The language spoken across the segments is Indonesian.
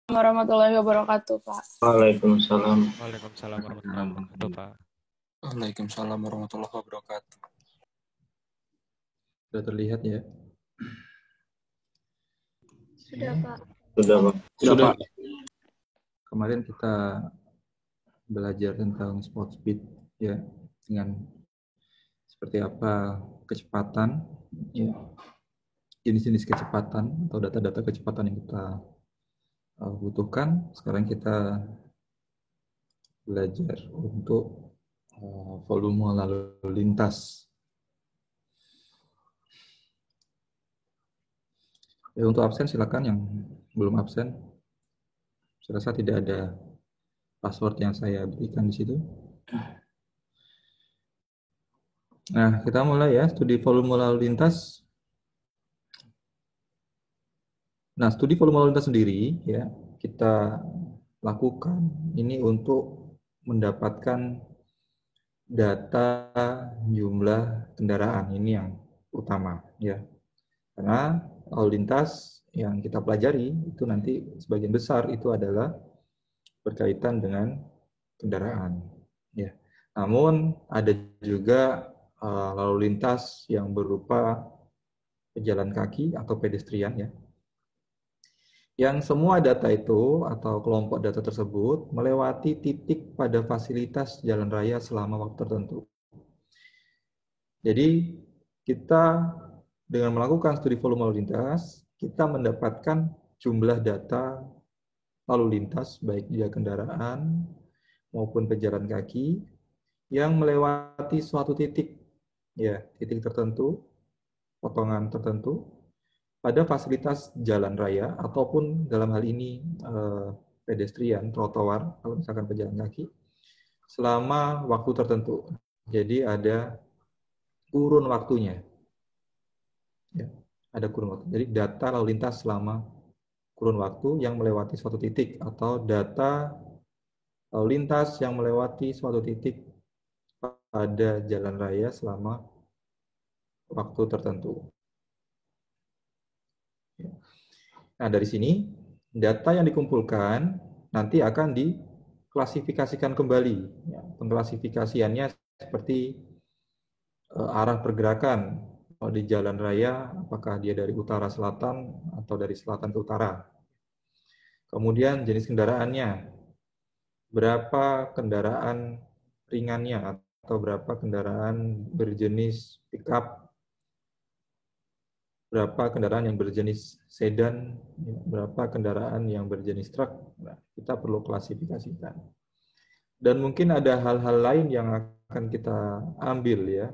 Warahmatullahi wabarakatuh, Pak. Waalaikumsalam. Waalaikumsalam warahmatullahi wabarakatuh, Pak. Waalaikumsalam warahmatullahi wabarakatuh. Sudah terlihat ya? Sudah, Pak. Sudah, Pak. Sudah, Pak. Kemarin kita belajar tentang spot speed ya, dengan seperti apa kecepatan ya, jenis-jenis kecepatan atau data-data kecepatan yang kita butuhkan. Sekarang kita belajar untuk volume lalu lintas. Ya, untuk absen silakan, yang belum absen. Saya rasa tidak ada password yang saya berikan di situ. Nah, kita mulai ya, studi volume lalu lintas. Nah, studi volume lalu lintas sendiri ya, kita lakukan ini untuk mendapatkan data jumlah kendaraan, ini yang utama ya. Karena lalu lintas yang kita pelajari itu nanti sebagian besar itu adalah berkaitan dengan kendaraan ya. Namun ada juga lalu lintas yang berupa pejalan kaki atau pedestrian ya. Yang semua data itu atau kelompok data tersebut melewati titik pada fasilitas jalan raya selama waktu tertentu. Jadi kita dengan melakukan studi volume lalu lintas, kita mendapatkan jumlah data lalu lintas baik dia kendaraan maupun pejalan kaki yang melewati suatu titik ya, titik tertentu, potongan tertentu pada fasilitas jalan raya ataupun dalam hal ini pedestrian, trotoar, kalau misalkan pejalan kaki, selama waktu tertentu. Jadi ada kurun waktunya. Ya, ada kurun waktu. Jadi data lalu lintas selama kurun waktu yang melewati suatu titik, atau data lalu lintas yang melewati suatu titik pada jalan raya selama waktu tertentu. Nah, dari sini data yang dikumpulkan nanti akan diklasifikasikan kembali. Ya, pengklasifikasiannya seperti arah pergerakan. Kalau di jalan raya, apakah dia dari utara selatan atau dari selatan ke utara. Kemudian jenis kendaraannya, berapa kendaraan ringannya atau berapa kendaraan berjenis pickup, berapa kendaraan yang berjenis sedan, berapa kendaraan yang berjenis truk. Nah, kita perlu klasifikasikan. Dan mungkin ada hal-hal lain yang akan kita ambil ya.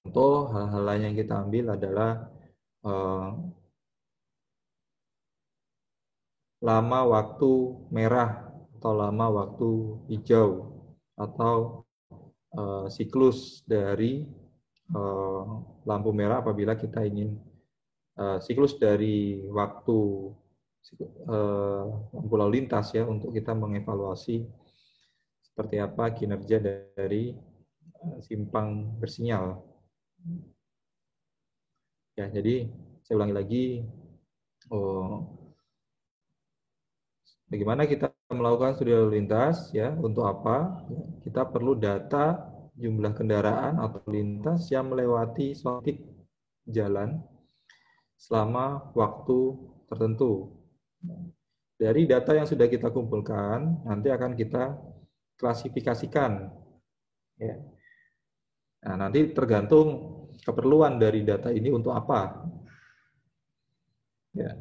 Contoh hal-hal lain yang kita ambil adalah lama waktu merah atau lama waktu hijau, atau siklus dari lampu merah apabila kita ingin siklus dari waktu lampu lalu lintas ya, untuk kita mengevaluasi seperti apa kinerja dari simpang bersinyal. Ya, jadi saya ulangi lagi, bagaimana kita melakukan studi lalu lintas ya, untuk apa? Kita perlu data jumlah kendaraan atau lintas yang melewati suatu titik jalan selama waktu tertentu. Dari data yang sudah kita kumpulkan, nanti akan kita klasifikasikan. Ya. Nah, nanti tergantung keperluan dari data ini untuk apa. Ya.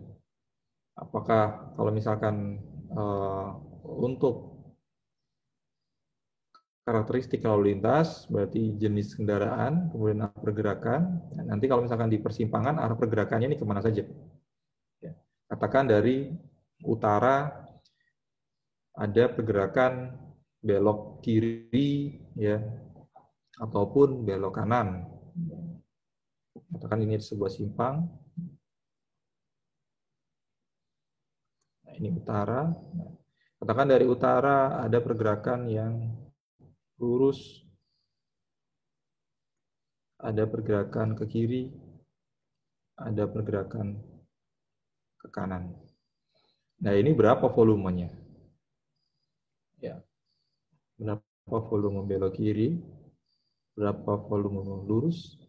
Apakah kalau misalkan untuk karakteristik lalu lintas, berarti jenis kendaraan, kemudian arah pergerakan. Nah, nanti kalau misalkan di persimpangan, arah pergerakannya ini kemana saja? Ya. Katakan dari utara ada pergerakan belok kiri, ya, ataupun belok kanan. Katakan ini sebuah simpang. Nah, ini utara. Katakan dari utara ada pergerakan yang lurus, ada pergerakan ke kiri, ada pergerakan ke kanan. Nah, ini berapa volumenya? Ya, berapa volume belok kiri, berapa volume lurus,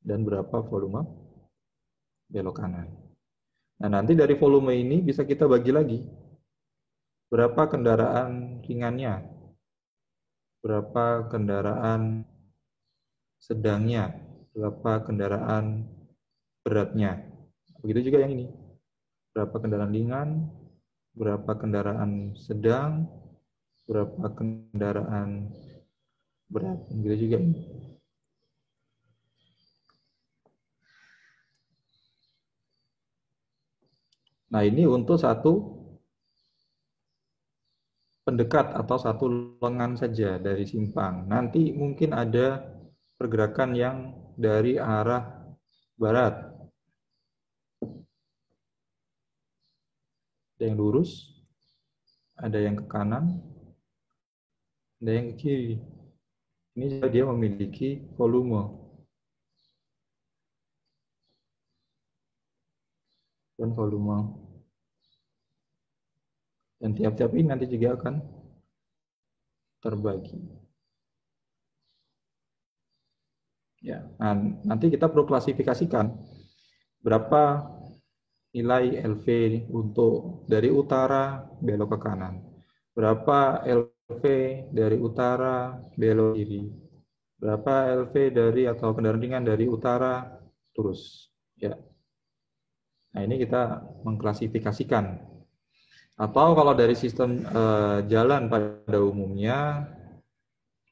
dan berapa volume belok kanan. Nah, nanti dari volume ini bisa kita bagi lagi. Berapa kendaraan ringannya, berapa kendaraan sedangnya, berapa kendaraan beratnya. Begitu juga yang ini. Berapa kendaraan ringan, berapa kendaraan sedang, berapa kendaraan berat. Begitu juga ini. Nah, ini untuk satu pendekat atau satu lengan saja dari simpang. Nanti mungkin ada pergerakan yang dari arah barat. Ada yang lurus, ada yang ke kanan, ada yang ke kiri. Ini juga dia memiliki volume. Dan volume. Dan tiap-tiap ini nanti juga akan terbagi. Ya, nah, nanti kita perlu klasifikasikan berapa nilai LV untuk dari utara belok ke kanan. Berapa LV dari utara belok kiri. Berapa LV dari atau kendaraan ringan dari utara terus. Ya. Nah, ini kita mengklasifikasikan. Atau kalau dari sistem jalan pada umumnya,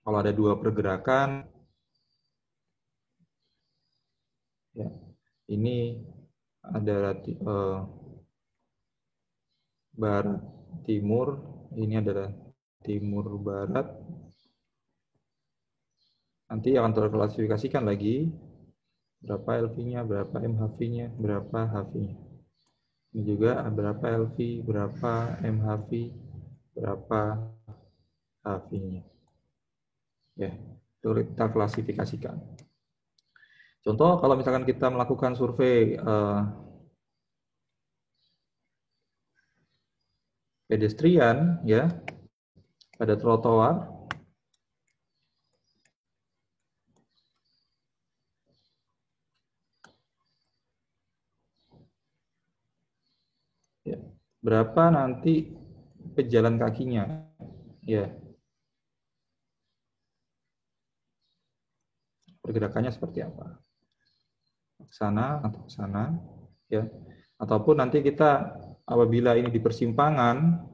kalau ada dua pergerakan, ya, ini ada barat timur, ini adalah timur barat. Nanti akan terklasifikasikan lagi berapa LV-nya, berapa MHV-nya, berapa HV-nya. Ini juga berapa LV, berapa MHV, berapa HV-nya. Ya, itu kita klasifikasikan. Contoh kalau misalkan kita melakukan survei pedestrian ya pada trotoar, ya, berapa nanti pejalan kakinya, ya, pergerakannya seperti apa, ke sana atau ke sana, ya, ataupun nanti kita apabila ini di persimpangan,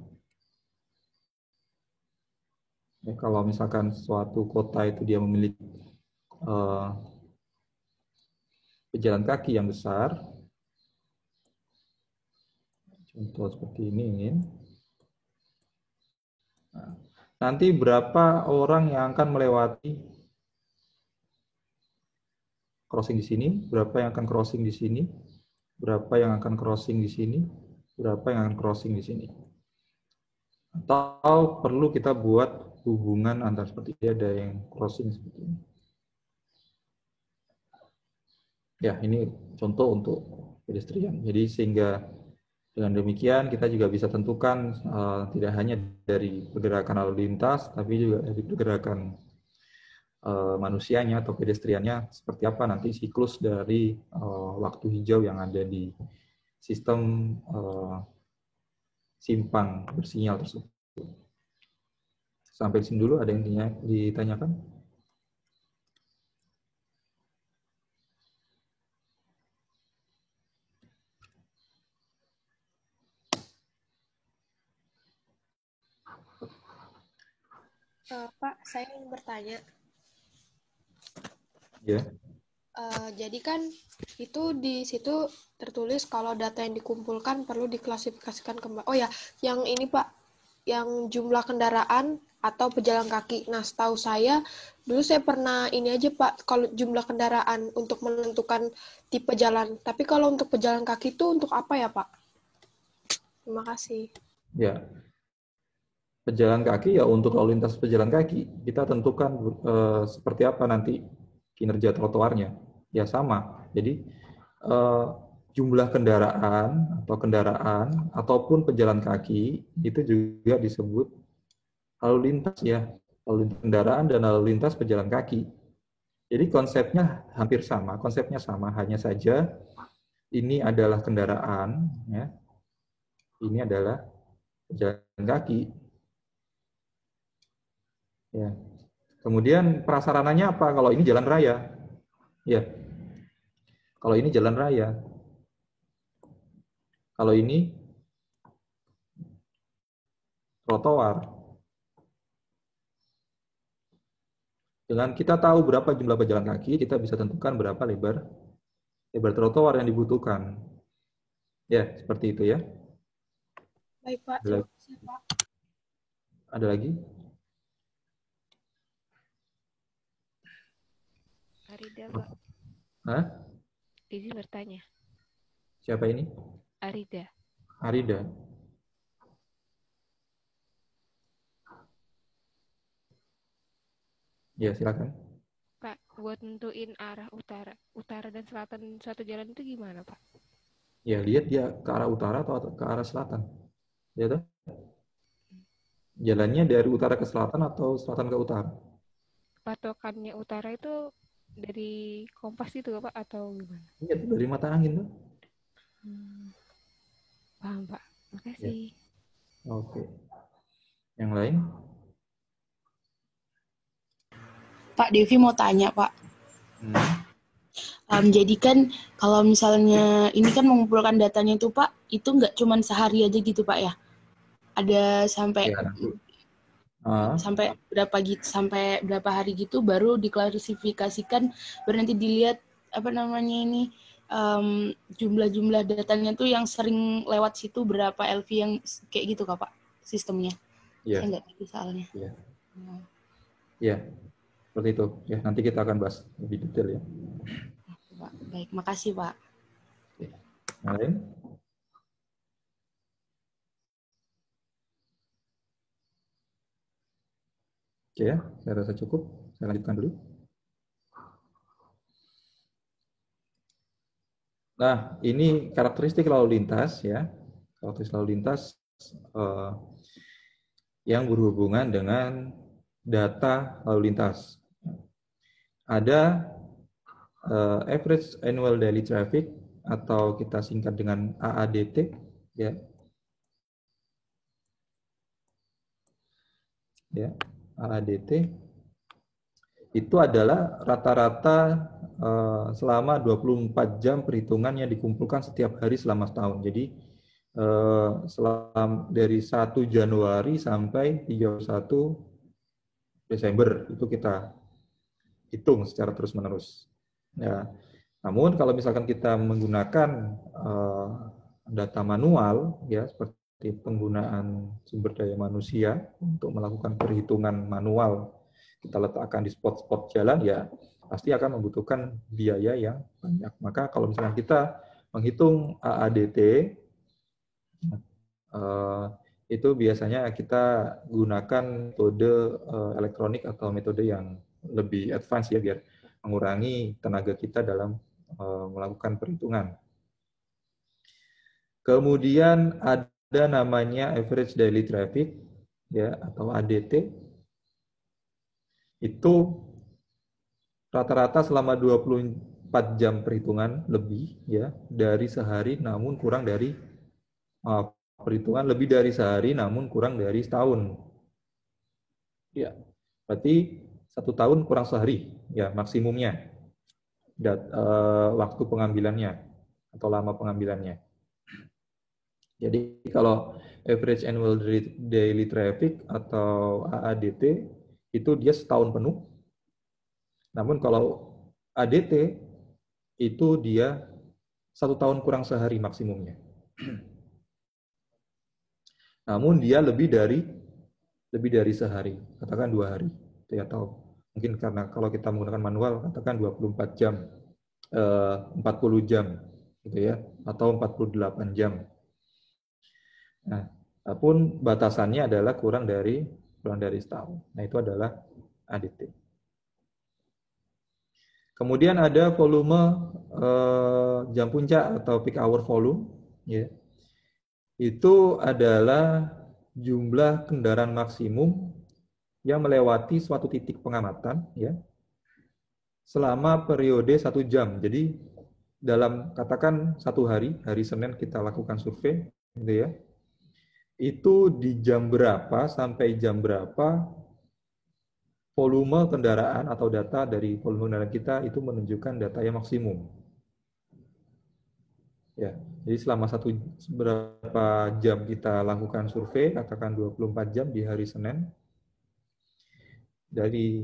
ya, kalau misalkan suatu kota itu dia memiliki pejalan kaki yang besar, contoh seperti ini. Nah, nanti berapa orang yang akan melewati crossing di sini, berapa yang akan crossing di sini, berapa yang akan crossing di sini, berapa yang akan crossing di sini. Atau perlu kita buat hubungan antara seperti ini, ada yang crossing seperti ini. Ya, ini contoh untuk pedestrian. Jadi sehingga dengan demikian kita juga bisa tentukan tidak hanya dari pergerakan lalu lintas, tapi juga dari pergerakan manusianya atau pedestriannya seperti apa nanti siklus dari waktu hijau yang ada di sistem simpang bersinyal tersebut. Sampai di sini dulu, ada yang ditanyakan? Pak, saya ingin bertanya. Ya. Jadi kan itu di situ tertulis kalau data yang dikumpulkan perlu diklasifikasikan kembali. Oh ya, yang ini Pak, yang jumlah kendaraan atau pejalan kaki. Nah, setahu saya, dulu saya pernah ini aja Pak, kalau jumlah kendaraan untuk menentukan tipe jalan. Tapi kalau untuk pejalan kaki itu untuk apa ya Pak? Terima kasih. Ya. Pejalan kaki ya untuk lalu lintas pejalan kaki. Kita tentukan seperti apa nanti kinerja trotoarnya. Ya sama. Jadi jumlah kendaraan ataupun pejalan kaki itu juga disebut lalu lintas ya, lalu lintas kendaraan dan lalu lintas pejalan kaki. Jadi konsepnya hampir sama, hanya saja ini adalah kendaraan, ya. Ini adalah pejalan kaki. Ya. Kemudian prasarananya apa? Kalau ini jalan raya, ya. Kalau ini jalan raya. Kalau ini trotoar. Dengan kita tahu berapa jumlah pejalan kaki, kita bisa tentukan berapa lebar trotoar yang dibutuhkan. Ya, seperti itu ya. Baik, Pak. Ada Terima kasih, Pak. Ada lagi? Arida, Pak. Hah? Izin bertanya. Siapa ini? Arida. Arida. Ya, silakan. Pak, buat nentuin arah utara dan selatan suatu jalan itu gimana, Pak? Ya, lihat dia ke arah utara atau ke arah selatan. Ya, toh? Jalannya dari utara ke selatan atau selatan ke utara? Patokannya utara itu dari kompas itu, Pak, atau gimana? Iya, itu dari mata angin tuh. Paham, Pak. Makasih. Ya. Oke. Yang lain? Pak Devi mau tanya, Pak. Jadi kan kalau misalnya ini kan mengumpulkan datanya itu, Pak, itu nggak cuma sehari aja gitu, Pak ya? Ada sampai sampai berapa hari gitu baru diklasifikasikan, baru nanti dilihat apa namanya ini jumlah datanya tuh yang sering lewat situ berapa LV yang kayak gitu, Pak, sistemnya? Iya. Saya nggak tahu soalnya. Iya. Iya. Seperti itu. Ya, nanti kita akan bahas lebih detail ya. Pak. Baik, makasih, Pak. Oke. Yang lain? Oke ya, saya rasa cukup. Saya lanjutkan dulu. Nah, ini karakteristik lalu lintas ya. Karakteristik lalu lintas yang berhubungan dengan data lalu lintas. Ada average annual daily traffic atau kita singkat dengan AADT ya. Ya, AADT itu adalah rata-rata selama 24 jam perhitungan yang dikumpulkan setiap hari selama setahun. Jadi dari 1 Januari sampai 31 Desember itu kita hitung secara terus-menerus. Ya, namun kalau misalkan kita menggunakan data manual, ya seperti penggunaan sumber daya manusia untuk melakukan perhitungan manual, kita letakkan di spot-spot jalan, ya pasti akan membutuhkan biaya yang banyak. Maka kalau misalkan kita menghitung AADT, itu biasanya kita gunakan metode elektronik atau metode yang lebih advance ya, biar mengurangi tenaga kita dalam melakukan perhitungan. Kemudian ada namanya average daily traffic ya, atau ADT. Itu rata-rata selama 24 jam perhitungan lebih ya dari sehari, namun kurang dari perhitungan lebih dari sehari namun kurang dari setahun. Ya, berarti 1 tahun kurang sehari ya maksimumnya waktu pengambilannya atau lama pengambilannya. Jadi kalau average annual daily traffic atau AADT itu dia setahun penuh. Namun kalau ADT itu dia 1 tahun kurang sehari maksimumnya. Namun dia lebih dari sehari, katakan 2 hari, ya, atau mungkin karena kalau kita menggunakan manual, katakan 24 jam, 40 jam, gitu ya, atau 48 jam. Nah, pun batasannya adalah kurang dari setahun. Nah, itu adalah ADT. Kemudian ada volume jam puncak atau peak hour volume, ya. Itu adalah jumlah kendaraan maksimum yang melewati suatu titik pengamatan, ya, selama periode 1 jam. Jadi dalam katakan satu hari Senin kita lakukan survei, gitu ya. Itu di jam berapa sampai jam berapa volume kendaraan atau data dari volume kendaraan kita itu menunjukkan data yang maksimum. Ya, jadi selama berapa jam kita lakukan survei, katakan 24 jam di hari Senin, dari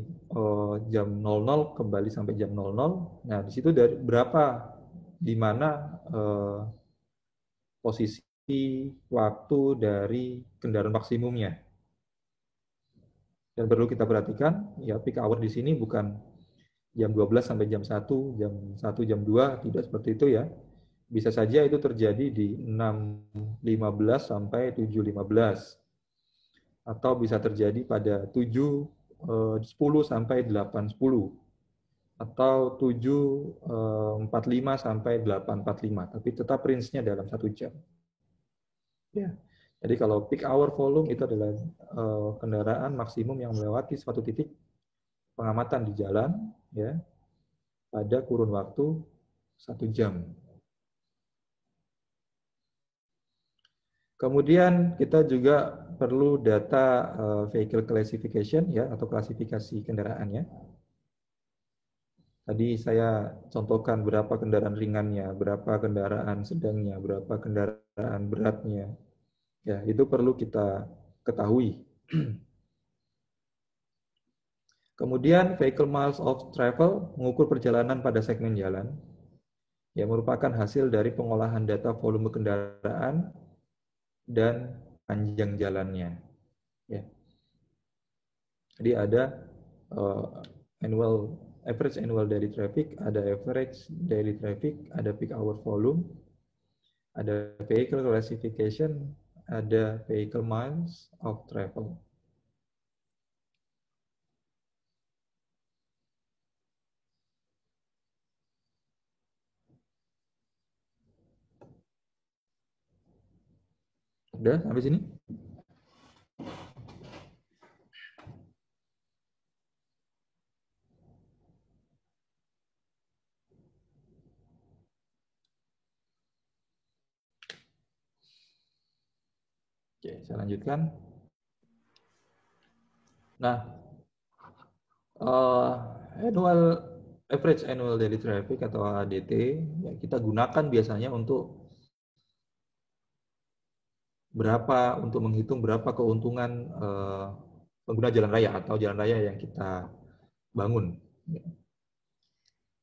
jam 00 kembali sampai jam 00. Nah, di situ dari berapa, di mana posisi waktu dari kendaraan maksimumnya. Dan perlu kita perhatikan, ya peak hour di sini bukan jam 12 sampai jam 1, jam 1, jam 2, tidak seperti itu ya. Bisa saja itu terjadi di 6.15 sampai 7.15. Atau bisa terjadi pada 7.10 sampai 8.10. Atau 7.45 sampai 8.45. Tapi tetap range-nya dalam 1 jam. Ya. Jadi kalau peak hour volume itu adalah kendaraan maksimum yang melewati suatu titik pengamatan di jalan, ya, pada kurun waktu 1 jam. Kemudian kita juga perlu data vehicle classification, ya, atau klasifikasi kendaraannya. Tadi saya contohkan berapa kendaraan ringannya, berapa kendaraan sedangnya, berapa kendaraan beratnya. Ya, itu perlu kita ketahui. Kemudian vehicle miles of travel mengukur perjalanan pada segmen jalan, yang merupakan hasil dari pengolahan data volume kendaraan dan panjang jalannya. Ya. Jadi ada average annual daily traffic, ada average daily traffic, ada peak hour volume, ada vehicle classification, ada vehicle miles of travel. Udah sampai sini? Oke, saya lanjutkan. Nah, average annual daily traffic atau ADT, ya, kita gunakan biasanya untuk menghitung berapa keuntungan pengguna jalan raya atau jalan raya yang kita bangun.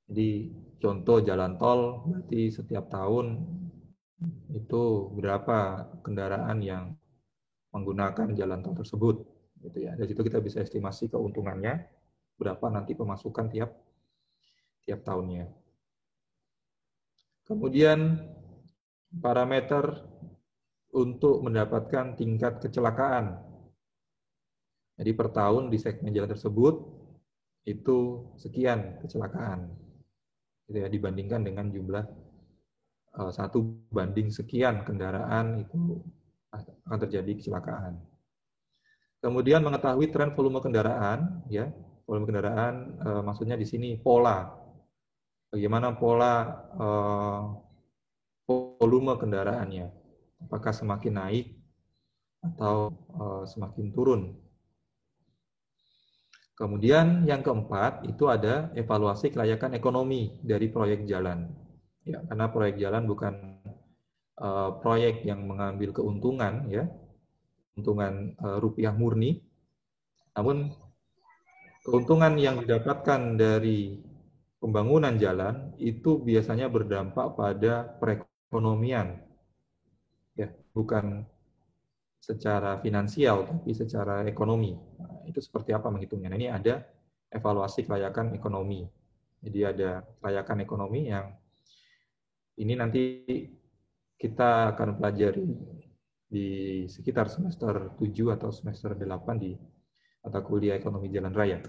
Jadi contoh jalan tol, berarti setiap tahun itu berapa kendaraan yang menggunakan jalan tol tersebut, gitu ya. Dari situ kita bisa estimasi keuntungannya, berapa nanti pemasukan tiap tahunnya. Kemudian parameter untuk mendapatkan tingkat kecelakaan. Jadi per tahun di segmen jalan tersebut itu sekian kecelakaan, gitu ya, dibandingkan dengan jumlah 1 banding sekian kendaraan itu akan terjadi kecelakaan. Kemudian mengetahui tren volume kendaraan, ya, volume kendaraan maksudnya di sini pola, bagaimana pola volume kendaraannya, apakah semakin naik atau semakin turun. Kemudian yang keempat itu ada evaluasi kelayakan ekonomi dari proyek jalan. Ya, karena proyek jalan bukan proyek yang mengambil keuntungan, ya, keuntungan rupiah murni, namun keuntungan yang didapatkan dari pembangunan jalan itu biasanya berdampak pada perekonomian, ya, bukan secara finansial tapi secara ekonomi. Nah, itu seperti apa menghitungnya? Nah, ini ada evaluasi kelayakan ekonomi. Jadi ada kelayakan ekonomi yang ini nanti kita akan pelajari di sekitar semester 7 atau semester 8 di mata kuliah ekonomi jalan raya.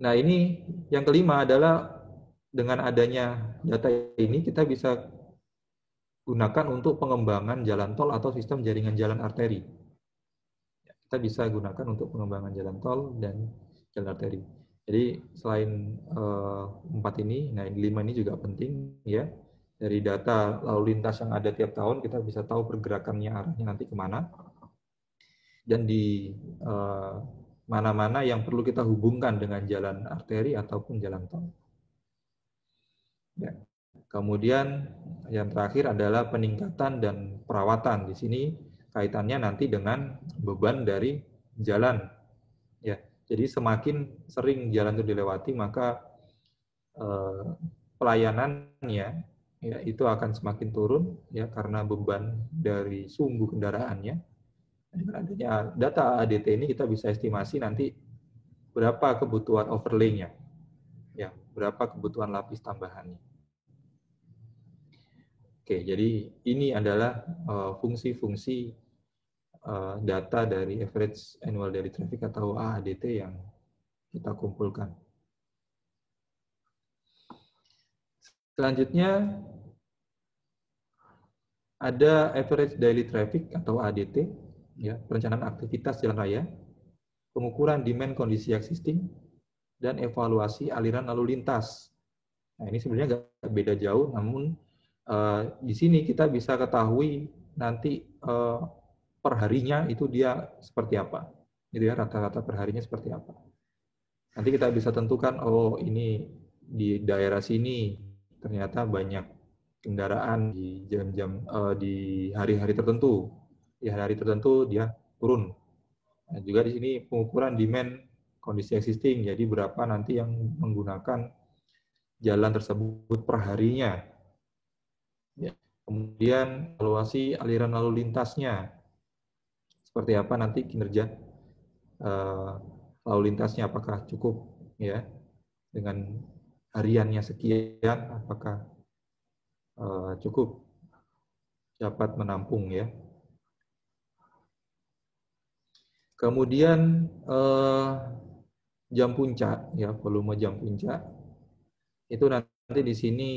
Nah, ini yang kelima adalah dengan adanya data ini kita bisa gunakan untuk pengembangan jalan tol atau sistem jaringan jalan arteri. Kita bisa gunakan untuk pengembangan jalan tol dan jalan arteri. Jadi selain 4 ini, nah 5 ini juga penting ya. Dari data lalu lintas yang ada tiap tahun kita bisa tahu pergerakannya arahnya nanti kemana. Dan di mana-mana yang perlu kita hubungkan dengan jalan arteri ataupun jalan tol. Ya. Kemudian yang terakhir adalah peningkatan dan perawatan. Di sini kaitannya nanti dengan beban dari jalan. Ya, jadi semakin sering jalan itu dilewati, maka pelayanannya ya itu akan semakin turun ya karena beban dari sumbu kendaraannya. Dengan adanya data ADT ini kita bisa estimasi nanti berapa kebutuhan overlay-nya, ya berapa kebutuhan lapis tambahannya. Oke, jadi ini adalah fungsi-fungsi data dari Average Annual Daily Traffic atau ADT yang kita kumpulkan. Selanjutnya ada Average Daily Traffic atau ADT, ya, perencanaan aktivitas jalan raya, pengukuran demand kondisi existing, dan evaluasi aliran lalu lintas. Nah, ini sebenarnya nggak beda jauh, namun di sini kita bisa ketahui nanti perharinya itu dia seperti apa, gitu ya, rata-rata perharinya seperti apa. Nanti kita bisa tentukan, oh ini di daerah sini ternyata banyak kendaraan di jam-jam di hari-hari tertentu, di hari-hari tertentu dia turun. Nah, juga di sini pengukuran demand kondisi existing, jadi berapa nanti yang menggunakan jalan tersebut perharinya. Ya. Kemudian evaluasi aliran lalu lintasnya, seperti apa nanti kinerja lalu lintasnya, apakah cukup ya dengan hariannya sekian, apakah cukup dapat menampung ya. Kemudian jam puncak ya, volume jam puncak itu nanti di sini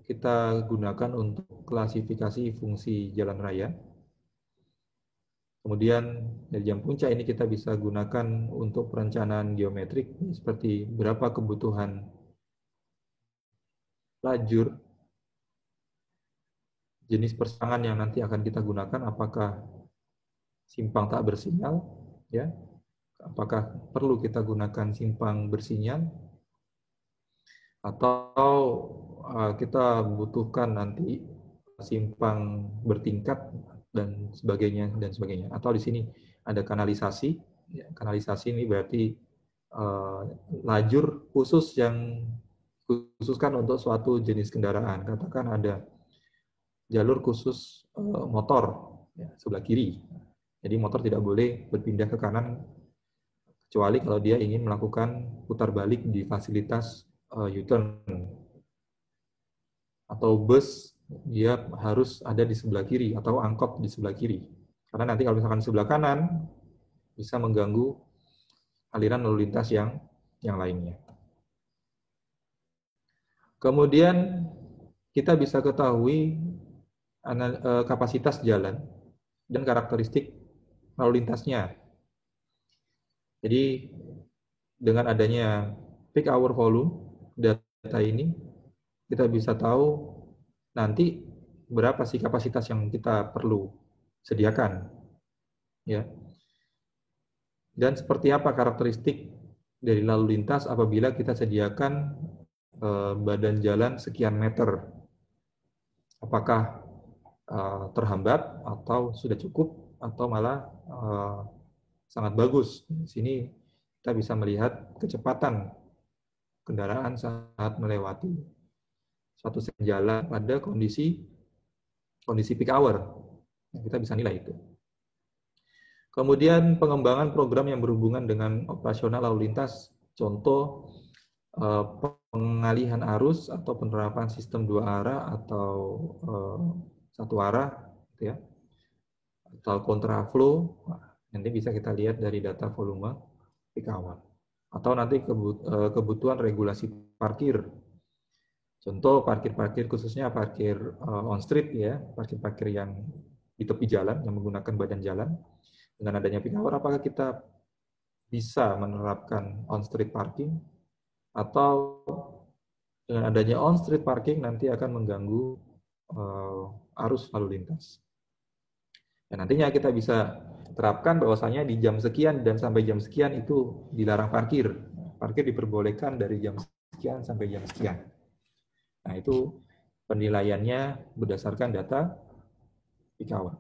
kita gunakan untuk klasifikasi fungsi jalan raya. Kemudian dari jam puncak ini kita bisa gunakan untuk perencanaan geometrik seperti berapa kebutuhan lajur, jenis persimpangan yang nanti akan kita gunakan, apakah simpang tak bersinyal, ya, apakah perlu kita gunakan simpang bersinyal, atau kita butuhkan nanti simpang bertingkat dan sebagainya dan sebagainya. Atau di sini ada kanalisasi. Ya, kanalisasi ini berarti lajur khusus yang khususkan untuk suatu jenis kendaraan. Katakan ada jalur khusus motor ya, sebelah kiri. Jadi motor tidak boleh berpindah ke kanan kecuali kalau dia ingin melakukan putar balik di fasilitas U-turn. Atau bus dia harus ada di sebelah kiri atau angkot di sebelah kiri. Karena nanti kalau misalkan sebelah kanan bisa mengganggu aliran lalu lintas yang lainnya. Kemudian kita bisa ketahui kapasitas jalan dan karakteristik lalu lintasnya. Jadi dengan adanya peak hour volume data ini kita bisa tahu nanti berapa sih kapasitas yang kita perlu sediakan, ya. Dan seperti apa karakteristik dari lalu lintas apabila kita sediakan badan jalan sekian meter. Apakah terhambat atau sudah cukup atau malah sangat bagus. Di sini kita bisa melihat kecepatan kendaraan saat melewati suatu jalan pada kondisi peak hour. Kita bisa nilai itu. Kemudian pengembangan program yang berhubungan dengan operasional lalu lintas, contoh pengalihan arus atau penerapan sistem 2 arah atau 1 arah, ya, atau kontraflow. Nanti bisa kita lihat dari data volume peak hour. atau nanti kebutuhan regulasi parkir. Contoh parkir-parkir khususnya parkir on street ya, parkir-parkir yang di tepi jalan yang menggunakan badan jalan. Dengan adanya peak hour, apakah kita bisa menerapkan on street parking, atau dengan adanya on street parking nanti akan mengganggu arus lalu lintas. Dan nantinya kita bisa terapkan bahwasanya di jam sekian dan sampai jam sekian itu dilarang parkir. Parkir diperbolehkan dari jam sekian sampai jam sekian. Nah, itu penilaiannya berdasarkan data peak hour.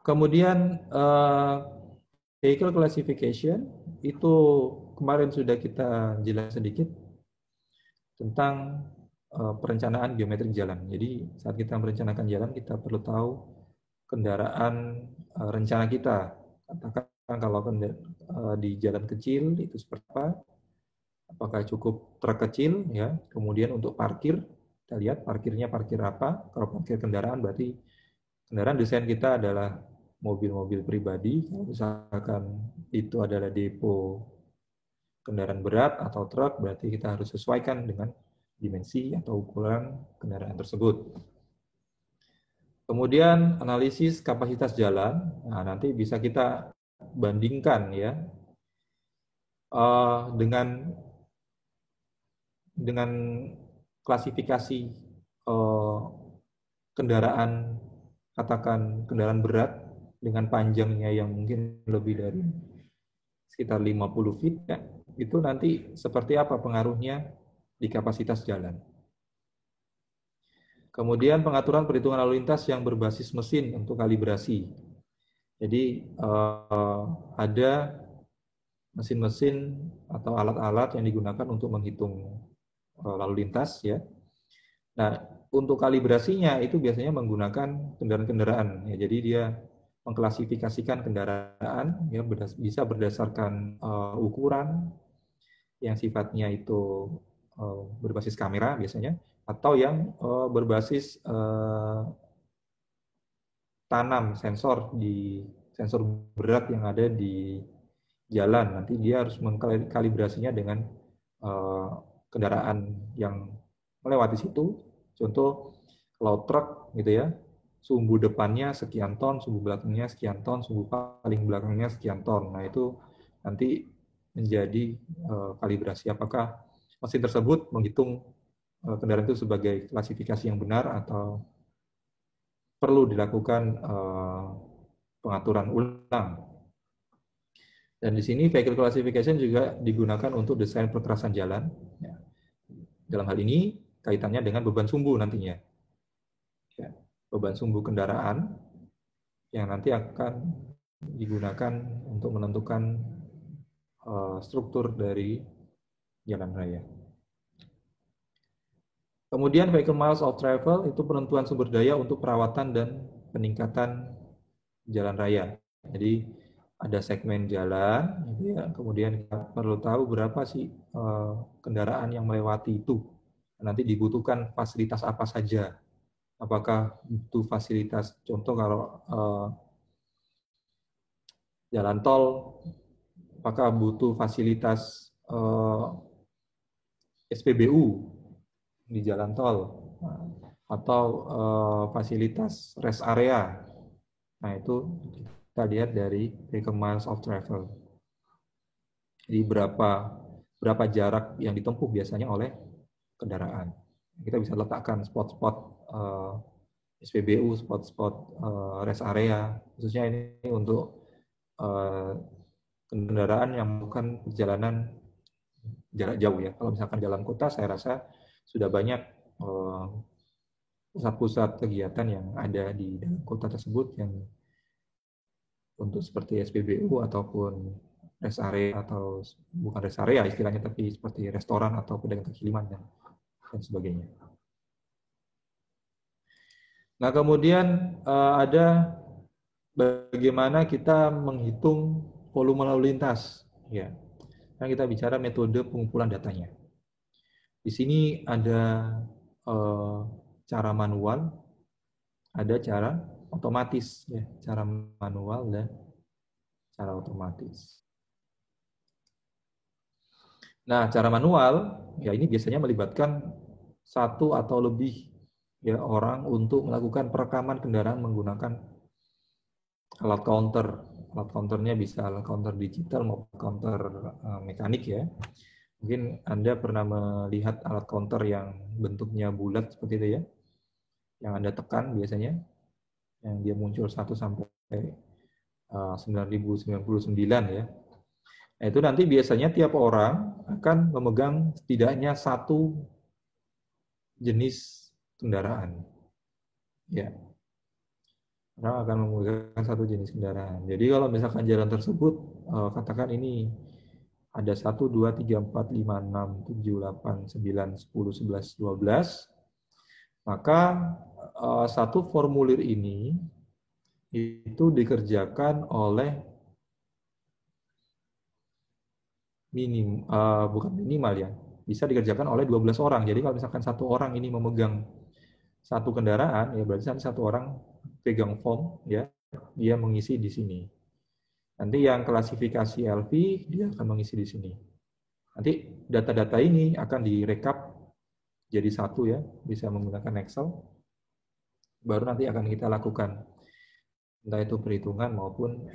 Kemudian vehicle classification itu kemarin sudah kita jelas sedikit tentang perencanaan geometrik jalan. Jadi saat kita merencanakan jalan kita perlu tahu kendaraan rencana kita. Katakan kalau di jalan kecil itu seperti apa? Apakah cukup truk kecil ya? Kemudian untuk parkir kita lihat parkirnya parkir apa? Kalau parkir kendaraan berarti kendaraan desain kita adalah mobil-mobil pribadi. Kalau misalkan itu adalah depo kendaraan berat atau truk, berarti kita harus sesuaikan dengan dimensi atau ukuran kendaraan tersebut. Kemudian analisis kapasitas jalan. Nah, nanti bisa kita bandingkan ya dengan klasifikasi kendaraan, katakan kendaraan berat dengan panjangnya yang mungkin lebih dari sekitar 50 feet ya, itu nanti seperti apa pengaruhnya di kapasitas jalan. Kemudian pengaturan perhitungan lalu lintas yang berbasis mesin untuk kalibrasi. Jadi ada mesin-mesin atau alat-alat yang digunakan untuk menghitung lalu lintas ya. Nah, untuk kalibrasinya itu biasanya menggunakan kendaraan-kendaraan ya. Jadi dia mengklasifikasikan kendaraan ya bisa berdasarkan ukuran yang sifatnya itu berbasis kamera biasanya, atau yang berbasis tanam sensor berat yang ada di jalan. Nanti dia harus mengkalibrasinya dengan kendaraan yang melewati situ. Contoh kalau truk gitu ya, sumbu depannya sekian ton, sumbu belakangnya sekian ton, sumbu paling belakangnya sekian ton. Nah, itu nanti menjadi kalibrasi apakah mesin tersebut menghitung kendaraan itu sebagai klasifikasi yang benar atau perlu dilakukan pengaturan ulang. Dan di sini vehicle classification juga digunakan untuk desain perkerasan jalan. Ya. Dalam hal ini kaitannya dengan beban sumbu nantinya. Ya. Beban sumbu kendaraan yang nanti akan digunakan untuk menentukan struktur dari jalan raya. Kemudian vehicle miles of travel itu penentuan sumber daya untuk perawatan dan peningkatan jalan raya. Jadi ada segmen jalan, gitu ya. Kemudian kita perlu tahu berapa sih kendaraan yang melewati itu. Nanti dibutuhkan fasilitas apa saja. Apakah butuh fasilitas, contoh kalau jalan tol, apakah butuh fasilitas SPBU di jalan tol, atau fasilitas rest area. Nah, itu kita lihat dari vehicle miles of travel. Jadi berapa jarak yang ditempuh biasanya oleh kendaraan. Kita bisa letakkan spot-spot SPBU, spot-spot rest area, khususnya ini untuk kendaraan yang melakukan perjalanan jarak jauh ya. Kalau misalkan jalan kota, saya rasa sudah banyak pusat-pusat kegiatan yang ada di dalam kota tersebut yang untuk seperti SPBU ataupun rest area, atau bukan rest area istilahnya, tapi seperti restoran atau pedagang kaki lima dan sebagainya. Nah, kemudian ada bagaimana kita menghitung volume lalu lintas. Ya, kan kita bicara metode pengumpulan datanya. Di sini ada cara manual, ada cara otomatis ya, cara manual dan cara otomatis. Nah, cara manual ya ini biasanya melibatkan satu atau lebih ya orang untuk melakukan perekaman kendaraan menggunakan alat counter. Alat counternya bisa alat counter digital maupun counter mekanik ya. Mungkin Anda pernah melihat alat counter yang bentuknya bulat seperti itu ya. Yang Anda tekan biasanya, yang dia muncul 1 sampai 9099 ya. Nah, itu nanti biasanya tiap orang akan memegang setidaknya satu jenis kendaraan. Ya. Orang akan memegang satu jenis kendaraan. Jadi kalau misalkan jalan tersebut, katakan ini ada 1, 2, 3, 4, 5, 6, 7, 8, 9, 10, 11, 12, maka satu formulir ini itu dikerjakan oleh bukan minimal ya, bisa dikerjakan oleh 12 orang. Jadi kalau misalkan satu orang ini memegang satu kendaraan, ya berarti satu orang pegang form, ya, dia mengisi di sini. Nanti yang klasifikasi LV, dia akan mengisi di sini. Nanti data-data ini akan direkap jadi satu ya, bisa menggunakan Excel. Baru nanti akan kita lakukan, entah itu perhitungan maupun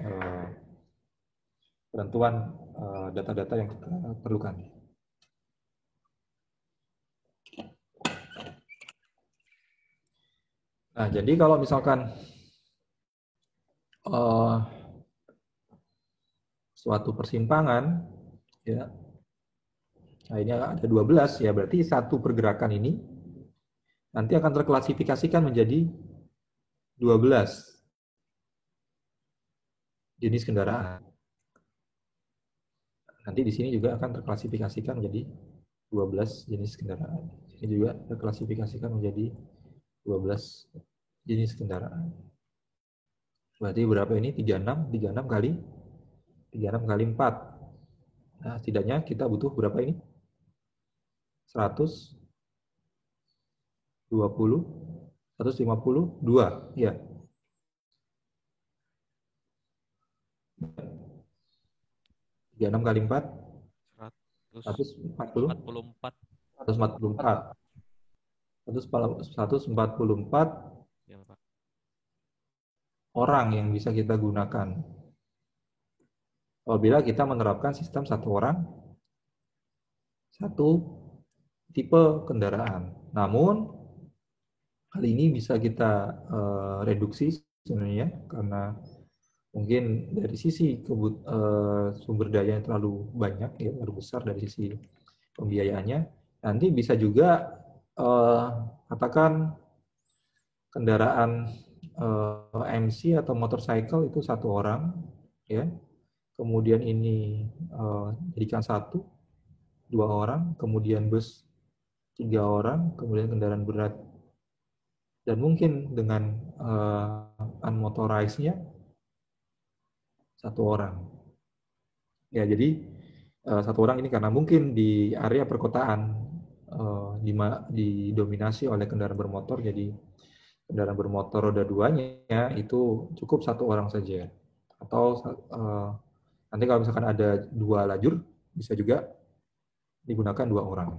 penentuan data-data yang kita perlukan. Nah, jadi kalau misalkan suatu persimpangan, ya, nah ini ada 12, ya berarti satu pergerakan ini nanti akan terklasifikasikan menjadi 12 jenis kendaraan. Nanti di sini juga akan terklasifikasikan menjadi 12 jenis kendaraan. Ini juga terklasifikasikan menjadi 12 jenis kendaraan. Berarti berapa ini? 36, 36 kali 4. Nah, setidaknya kita butuh berapa ini? 120, 152, ya. Ya, 6 kali 4 144 Ya, Pak. orang yang bisa kita gunakan apabila kita menerapkan sistem satu orang satu tipe kendaraan. Namun hal ini bisa kita reduksi sebenarnya karena mungkin dari sisi sumber daya yang terlalu banyak, ya, terlalu besar dari sisi pembiayaannya. Nanti bisa juga katakan kendaraan MC atau motorcycle itu satu orang, ya. Kemudian ini jadikan 1, 2 orang, kemudian bus 3 orang, kemudian kendaraan berat. Dan mungkin dengan unmotorized-nya 1 orang. Ya, jadi 1 orang ini karena mungkin di area perkotaan didominasi oleh kendaraan bermotor, jadi kendaraan bermotor roda 2-nya itu cukup 1 orang saja. Atau nanti kalau misalkan ada 2 lajur, bisa juga digunakan 2 orang.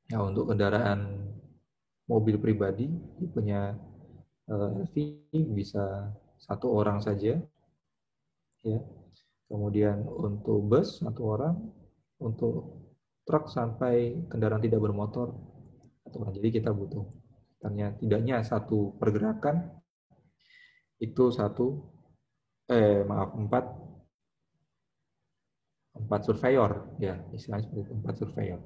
Ya, untuk kendaraan mobil pribadi tipenya LV bisa 1 orang saja. Ya. Kemudian untuk bus 1 orang, untuk truk sampai kendaraan tidak bermotor 1 orang. Jadi kita butuh tidaknya 1 pergerakan itu 4 surveyor, ya, istilahnya seperti itu, 4 surveyor.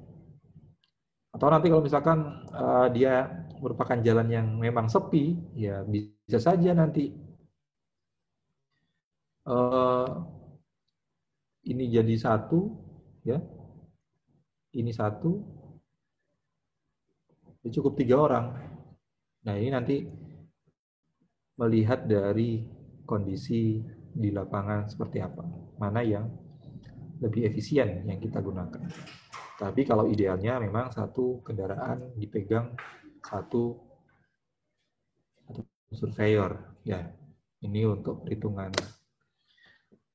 Atau nanti kalau misalkan dia merupakan jalan yang memang sepi, ya bisa saja nanti ini jadi 1, ya, ini 1, ini cukup 3 orang. Nah, ini nanti melihat dari kondisi di lapangan seperti apa, mana yang lebih efisien yang kita gunakan. Tapi kalau idealnya memang 1 kendaraan dipegang 1 surveyor, Ya, ini untuk perhitungan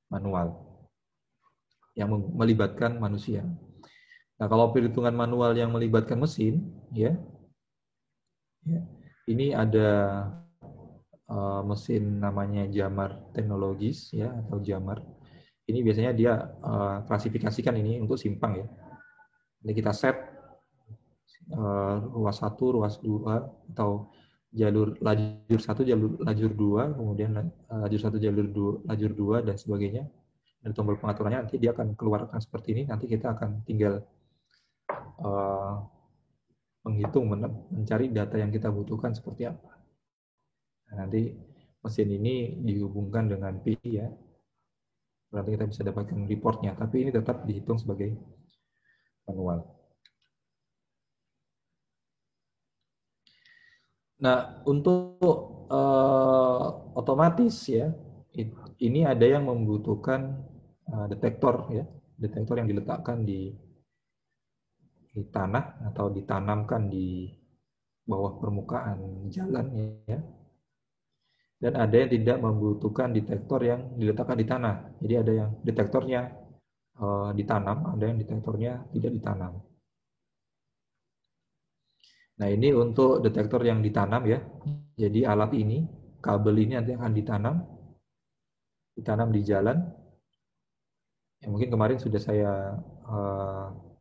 manual yang melibatkan manusia. Nah, kalau perhitungan manual yang melibatkan mesin, ya, ini ada mesin namanya Jamar Technologies, ya, atau Jamar. Ini biasanya dia klasifikasikan ini untuk simpang, ya. Jadi kita set ruas 1, ruas 2, atau lajur 1, lajur 2, kemudian lajur 1, lajur 2, dan sebagainya. Dan tombol pengaturannya nanti dia akan keluarkan seperti ini. Nanti kita akan tinggal menghitung, mencari data yang kita butuhkan seperti apa. Nah, nanti mesin ini dihubungkan dengan P, ya. Berarti kita bisa dapatkan reportnya, tapi ini tetap dihitung sebagai manual. Nah, untuk otomatis, ya, ini ada yang membutuhkan detektor, ya, detektor yang diletakkan di tanah atau ditanamkan di bawah permukaan jalan, ya. Dan ada yang tidak membutuhkan detektor yang diletakkan di tanah. Jadi ada yang detektornya ditanam, ada yang detektornya tidak ditanam. Nah, ini untuk detektor yang ditanam, ya. Jadi alat ini, kabel ini nanti akan ditanam di jalan. Ya, mungkin kemarin sudah saya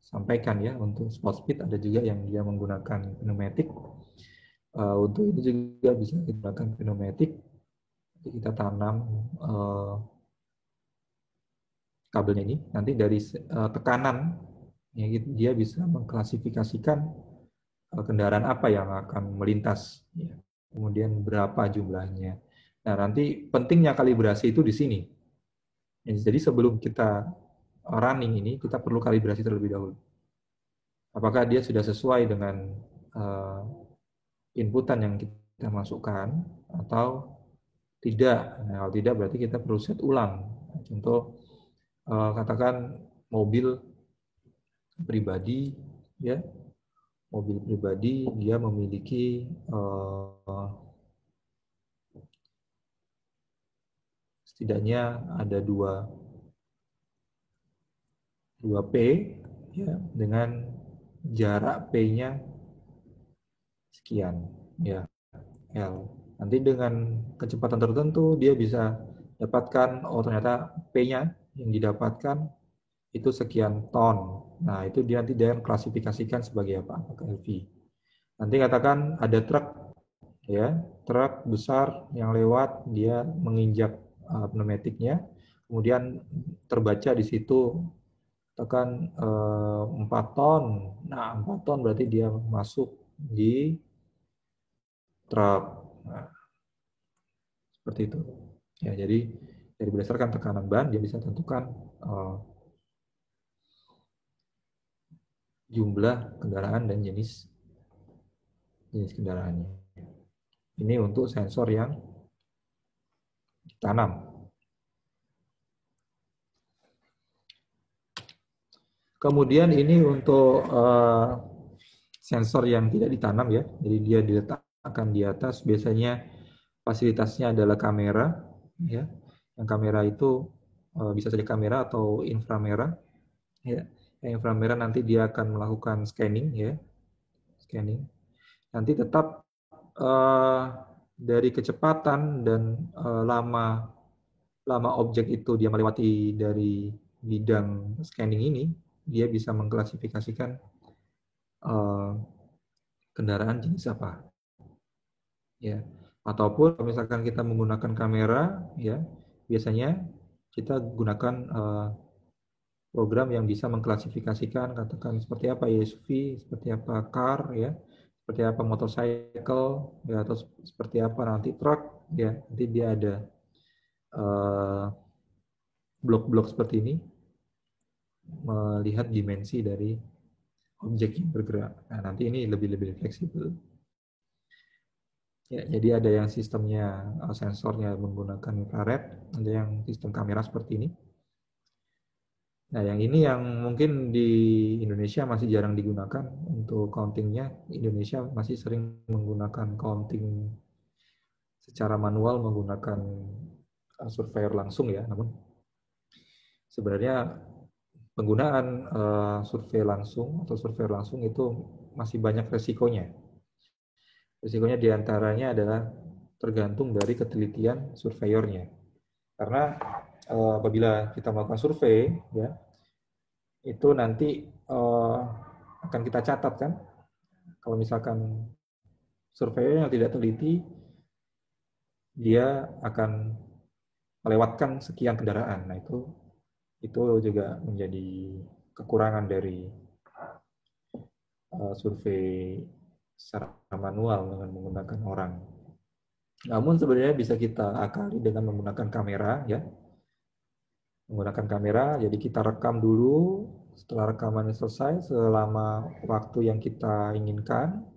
sampaikan, ya, untuk spot speed ada juga yang dia menggunakan pneumatik. Untuk ini juga bisa digunakan pneumatik. Jadi kita tanam kabelnya ini, nanti dari tekanan, ya, dia bisa mengklasifikasikan kendaraan apa yang akan melintas, ya. Kemudian berapa jumlahnya. Nah, nanti pentingnya kalibrasi itu di sini. Jadi sebelum kita running ini, kita perlu kalibrasi terlebih dahulu. Apakah dia sudah sesuai dengan inputan yang kita masukkan atau tidak. Nah, kalau tidak berarti kita perlu set ulang. Contoh, katakan mobil pribadi, ya. Mobil pribadi dia memiliki setidaknya ada 2 P, ya, dengan jarak P-nya sekian, ya, L. Nanti dengan kecepatan tertentu dia bisa dapatkan, oh ternyata P-nya yang didapatkan itu sekian ton. Nah, itu dia nanti dia klasifikasikan sebagai apa? Apakah LV. Nanti katakan ada truk, ya, truk besar yang lewat, dia menginjak pneumatiknya, kemudian terbaca di situ katakan 4 ton. Nah, 4 ton berarti dia masuk di truk. Nah, seperti itu. Ya, jadi dari berdasarkan tekanan ban dia bisa tentukan jumlah kendaraan dan jenis kendaraannya. Ini untuk sensor yang ditanam. Kemudian ini untuk sensor yang tidak ditanam, ya. Jadi dia diletakkan di atas. Biasanya fasilitasnya adalah kamera, ya. Yang kamera itu bisa saja kamera atau inframerah, ya. Yang inframerah nanti dia akan melakukan scanning, ya. Scanning. Nanti tetap dari kecepatan dan lama objek itu dia melewati dari bidang scanning ini, dia bisa mengklasifikasikan kendaraan jenis apa, ya. Ataupun misalkan kita menggunakan kamera, ya, biasanya kita gunakan program yang bisa mengklasifikasikan, katakan seperti apa SUV, seperti apa car, ya, seperti apa motorcycle, ya, atau seperti apa nanti truk, ya. Nanti dia ada blok-blok seperti ini, melihat dimensi dari objek yang bergerak. Nah, nanti ini lebih fleksibel. Ya, jadi ada yang sistemnya sensornya menggunakan infrared, ada yang sistem kamera seperti ini. Nah, yang ini yang mungkin di Indonesia masih jarang digunakan untuk countingnya. Indonesia masih sering menggunakan counting secara manual menggunakan surveyor langsung ya, namun sebenarnya penggunaan survei langsung atau surveyor langsung itu masih banyak resikonya. Resikonya diantaranya adalah tergantung dari ketelitian surveyornya. Karena apabila kita melakukan survei, ya, itu nanti akan kita catat kan. Kalau misalkan surveyor yang tidak teliti, dia akan melewatkan sekian kendaraan. Nah, itu juga menjadi kekurangan dari survei secara manual dengan menggunakan orang. Namun sebenarnya bisa kita akali dengan menggunakan kamera, ya. Menggunakan kamera, jadi kita rekam dulu. Setelah rekaman selesai, selama waktu yang kita inginkan,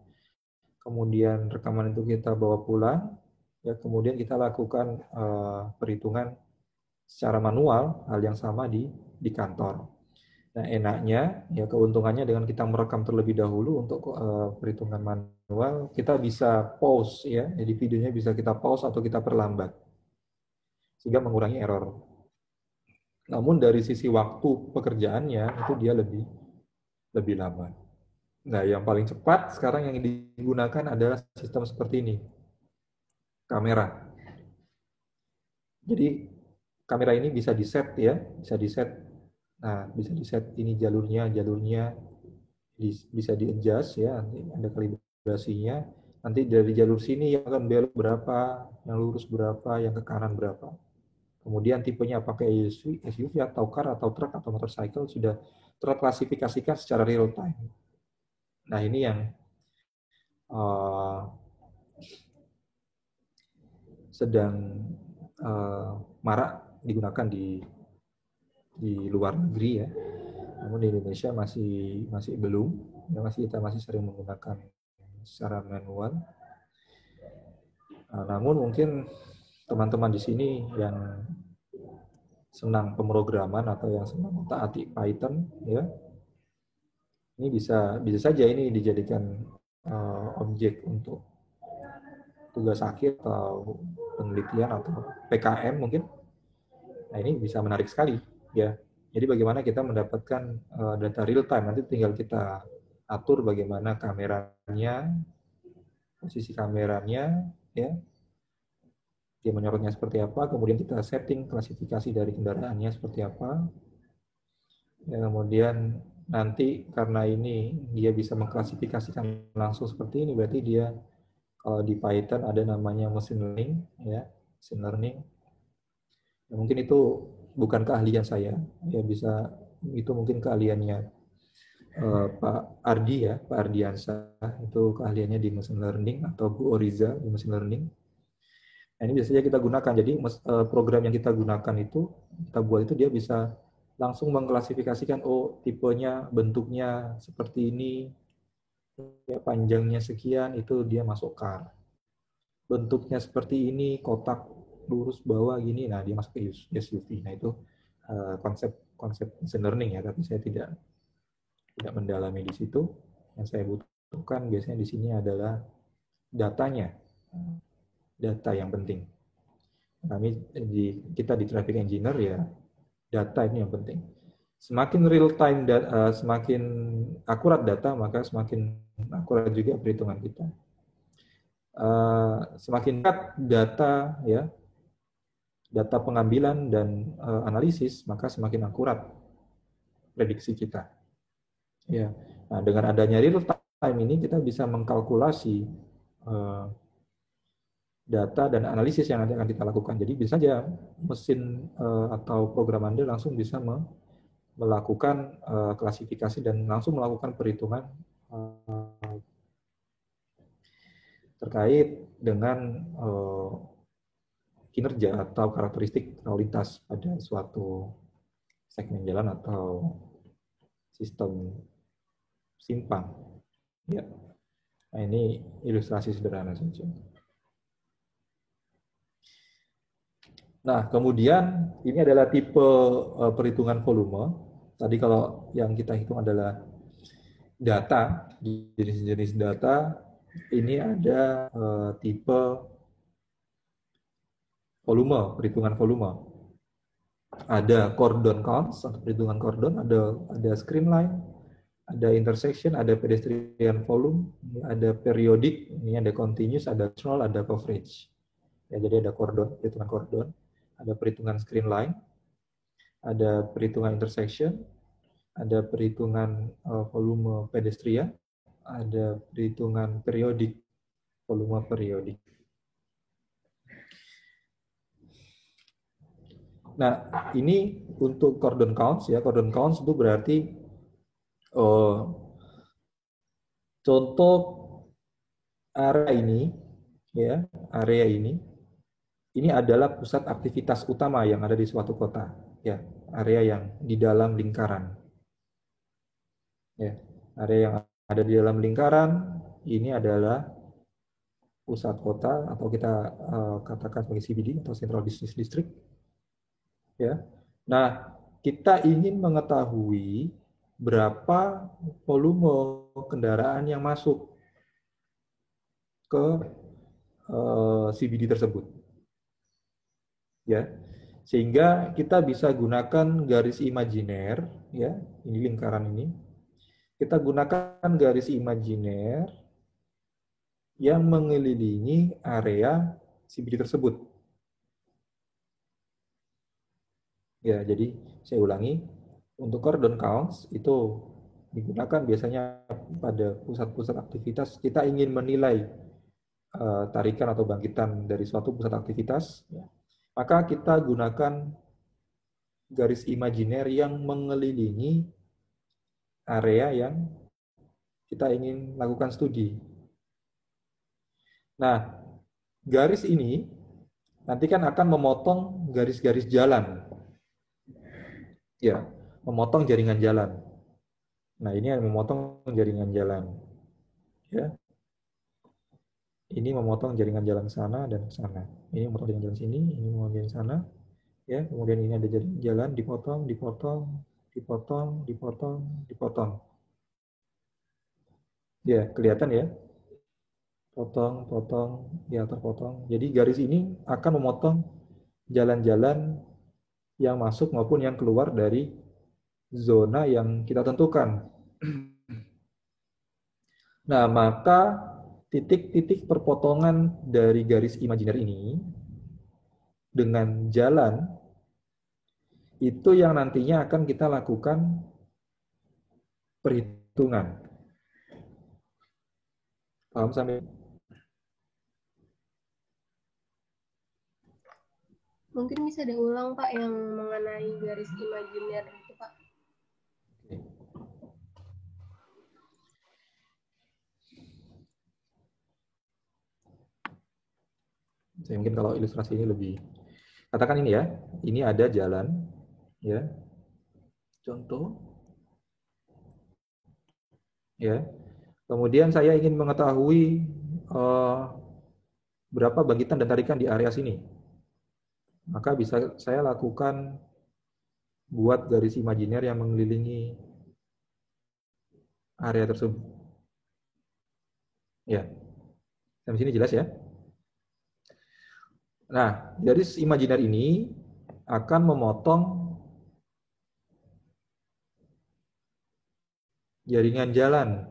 kemudian rekaman itu kita bawa pulang, ya, kemudian kita lakukan perhitungan secara manual, hal yang sama di kantor. Nah, enaknya, ya, keuntungannya dengan kita merekam terlebih dahulu untuk perhitungan manual, kita bisa pause, ya, jadi videonya bisa kita pause atau kita perlambat, sehingga mengurangi error. Namun dari sisi waktu pekerjaannya, itu dia lebih lama. Nah, yang paling cepat sekarang yang digunakan adalah sistem seperti ini, kamera. Jadi kamera ini bisa di-set, ya, bisa di-set. Nah, bisa di-set ini jalurnya bisa di-adjust, ya, nanti ada kalibrasinya. Nanti dari jalur sini yang akan belok berapa, yang lurus berapa, yang ke kanan berapa. Kemudian tipenya pakai SUV atau car atau truk atau motorcycle sudah terklasifikasikan secara real time. Nah, ini yang sedang marak digunakan di luar negeri, ya. Namun di Indonesia masih belum, ya, kita masih sering menggunakan secara manual. Namun mungkin teman-teman di sini yang senang pemrograman atau yang senang otak-atik Python, ya, ini bisa saja ini dijadikan objek untuk tugas akhir atau penelitian atau PKM mungkin. Nah, ini bisa menarik sekali, ya. Jadi bagaimana kita mendapatkan data real time, nanti tinggal kita atur bagaimana kameranya, posisi kameranya, ya, dia menyorotnya seperti apa, kemudian kita setting klasifikasi dari kendaraannya seperti apa, ya, kemudian nanti karena ini dia bisa mengklasifikasikan langsung seperti ini, berarti dia kalau di Python ada namanya machine learning, ya, machine learning. Ya, mungkin itu bukan keahlian saya, ya, bisa itu mungkin keahliannya Pak Ardi, ya, Pak Ardiansah, itu keahliannya di machine learning, atau Bu Oriza di machine learning. Nah, ini biasanya kita gunakan. Jadi program yang kita gunakan itu, kita buat itu dia bisa langsung mengklasifikasikan, oh, tipenya, bentuknya seperti ini, ya, panjangnya sekian, itu dia masuk car. Bentuknya seperti ini, kotak lurus bawah gini, nah dia masuk ke SUV. Nah, itu konsep machine learning, ya, tapi saya tidak mendalami di situ. Yang saya butuhkan biasanya di sini adalah datanya. Data yang penting. Kita di traffic engineer, ya, data ini yang penting. Semakin real time, semakin akurat data, maka semakin akurat juga perhitungan kita. Semakin dekat data, ya, data pengambilan dan analisis, maka semakin akurat prediksi kita. Ya, nah, dengan adanya real time ini kita bisa mengkalkulasi data dan analisis yang nanti akan kita lakukan. Jadi bisa saja mesin atau program Anda langsung bisa melakukan klasifikasi dan langsung melakukan perhitungan terkait dengan kinerja atau karakteristik lalu lintas pada suatu segmen jalan atau sistem simpang. Ya. Nah, ini ilustrasi sederhana saja. Nah, kemudian ini adalah tipe perhitungan volume. Tadi kalau yang kita hitung adalah data, jenis-jenis data. Ini ada tipe volume, perhitungan volume. Ada cordon counts, atau perhitungan cordon, ada screen line, ada intersection, ada pedestrian volume, ada periodic, ini ada continuous, ada control, ada coverage. Ya, jadi ada cordon, perhitungan cordon, ada perhitungan screen line, ada perhitungan intersection, ada perhitungan volume pedestrian, ada perhitungan periodik, volume periodik. Nah, ini untuk cordon counts ya. Cordon counts itu berarti contoh area ini ya, area ini adalah pusat aktivitas utama yang ada di suatu kota ya, area yang di dalam lingkaran. Ya, area yang ada di dalam lingkaran ini adalah pusat kota atau kita katakan sebagai CBD atau Central Business District. Ya. Nah, kita ingin mengetahui berapa volume kendaraan yang masuk ke CBD tersebut. Ya. Sehingga kita bisa gunakan garis imajiner ya, ini lingkaran ini. Kita gunakan garis imajiner yang mengelilingi area CBD tersebut. Ya, jadi saya ulangi, untuk cordon counts itu digunakan biasanya pada pusat-pusat aktivitas. Kita ingin menilai tarikan atau bangkitan dari suatu pusat aktivitas, ya. Maka kita gunakan garis imajiner yang mengelilingi area yang kita ingin lakukan studi. Nah, garis ini nanti kan akan memotong garis-garis jalan. Ya, memotong jaringan jalan. Nah, ini yang memotong jaringan jalan. Ya. Ini memotong jaringan jalan sana dan sana. Ini memotong jaringan jalan sini, ini memotong jaringan sana. Ya, kemudian ini ada jaringan jalan dipotong, dipotong, dipotong, dipotong, dipotong. Ya, kelihatan ya? Potong, potong, ya terpotong. Jadi garis ini akan memotong jalan-jalan yang masuk maupun yang keluar dari zona yang kita tentukan. Nah, maka titik-titik perpotongan dari garis imajiner ini dengan jalan itu yang nantinya akan kita lakukan perhitungan. Paham sampai? Mungkin bisa diulang Pak yang mengenai garis imajiner itu Pak. Saya mungkin kalau ilustrasi ini lebih, katakan ini ya, ini ada jalan, ya, contoh, ya. Kemudian saya ingin mengetahui berapa bangkitan dan tarikan di area sini. Maka bisa saya lakukan buat garis imajiner yang mengelilingi area tersebut. Ya, sampai sini jelas ya. Nah, garis imajiner ini akan memotong jaringan jalan.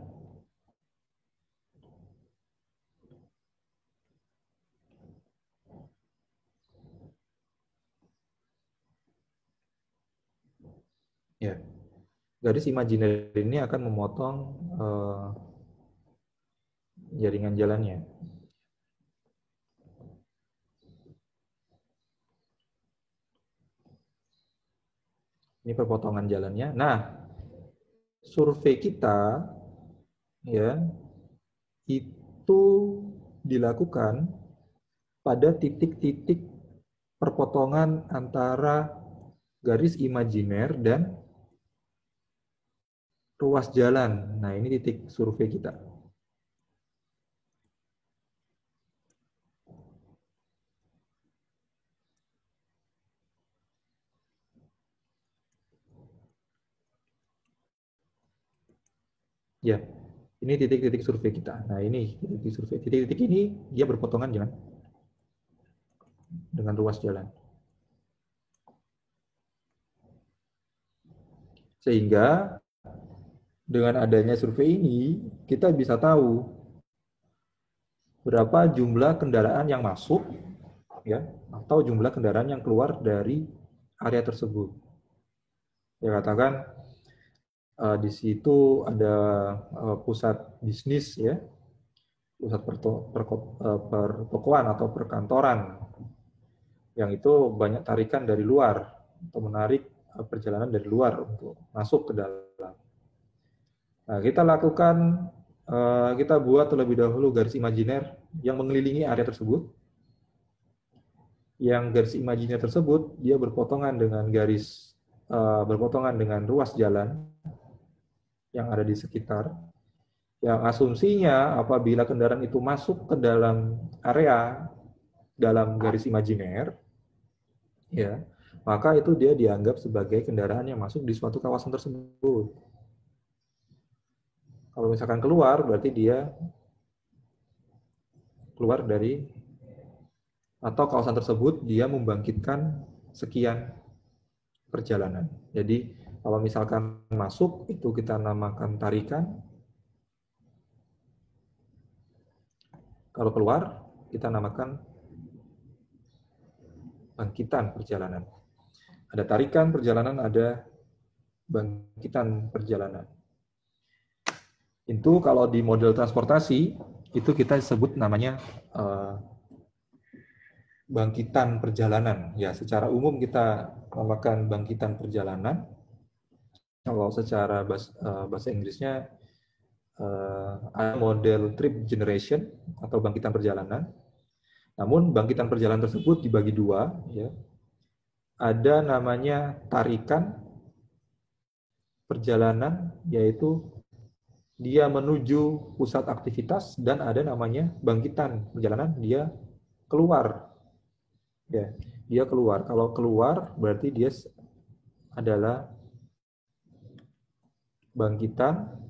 Ya, garis imajiner ini akan memotong jaringan jalannya. Ini perpotongan jalannya. Nah, survei kita ya itu dilakukan pada titik-titik perpotongan antara garis imajiner dan ruas jalan. Nah, ini titik survei kita. Ya, ini titik-titik survei kita. Nah, ini titik survei. Titik-titik ini dia berpotongan dengan dengan ruas jalan. Sehingga dengan adanya survei ini, kita bisa tahu berapa jumlah kendaraan yang masuk, ya, atau jumlah kendaraan yang keluar dari area tersebut. Ya, katakan di situ ada pusat bisnis, ya, pusat pertokoan atau perkantoran, yang itu banyak tarikan dari luar atau menarik perjalanan dari luar untuk masuk ke dalam. Nah, kita buat terlebih dahulu garis imajiner yang mengelilingi area tersebut. Yang garis imajiner tersebut dia berpotongan dengan ruas jalan yang ada di sekitar. Yang asumsinya apabila kendaraan itu masuk ke dalam area dalam garis imajiner, ya, maka itu dia dianggap sebagai kendaraan yang masuk di suatu kawasan tersebut. Kalau misalkan keluar, berarti dia keluar dari atau kawasan tersebut dia membangkitkan sekian perjalanan. Jadi kalau misalkan masuk itu kita namakan tarikan. Kalau keluar kita namakan bangkitan perjalanan. Ada tarikan perjalanan, ada bangkitan perjalanan. Itu kalau di model transportasi itu kita sebut namanya bangkitan perjalanan. Ya, secara umum kita namakan bangkitan perjalanan. Kalau secara bahasa Inggrisnya ada model trip generation atau bangkitan perjalanan. Namun bangkitan perjalanan tersebut dibagi dua, ya. Ada namanya tarikan perjalanan, yaitu dia menuju pusat aktivitas, dan ada namanya bangkitan perjalanan, dia keluar. Ya, dia keluar. Kalau keluar berarti dia adalah bangkitan.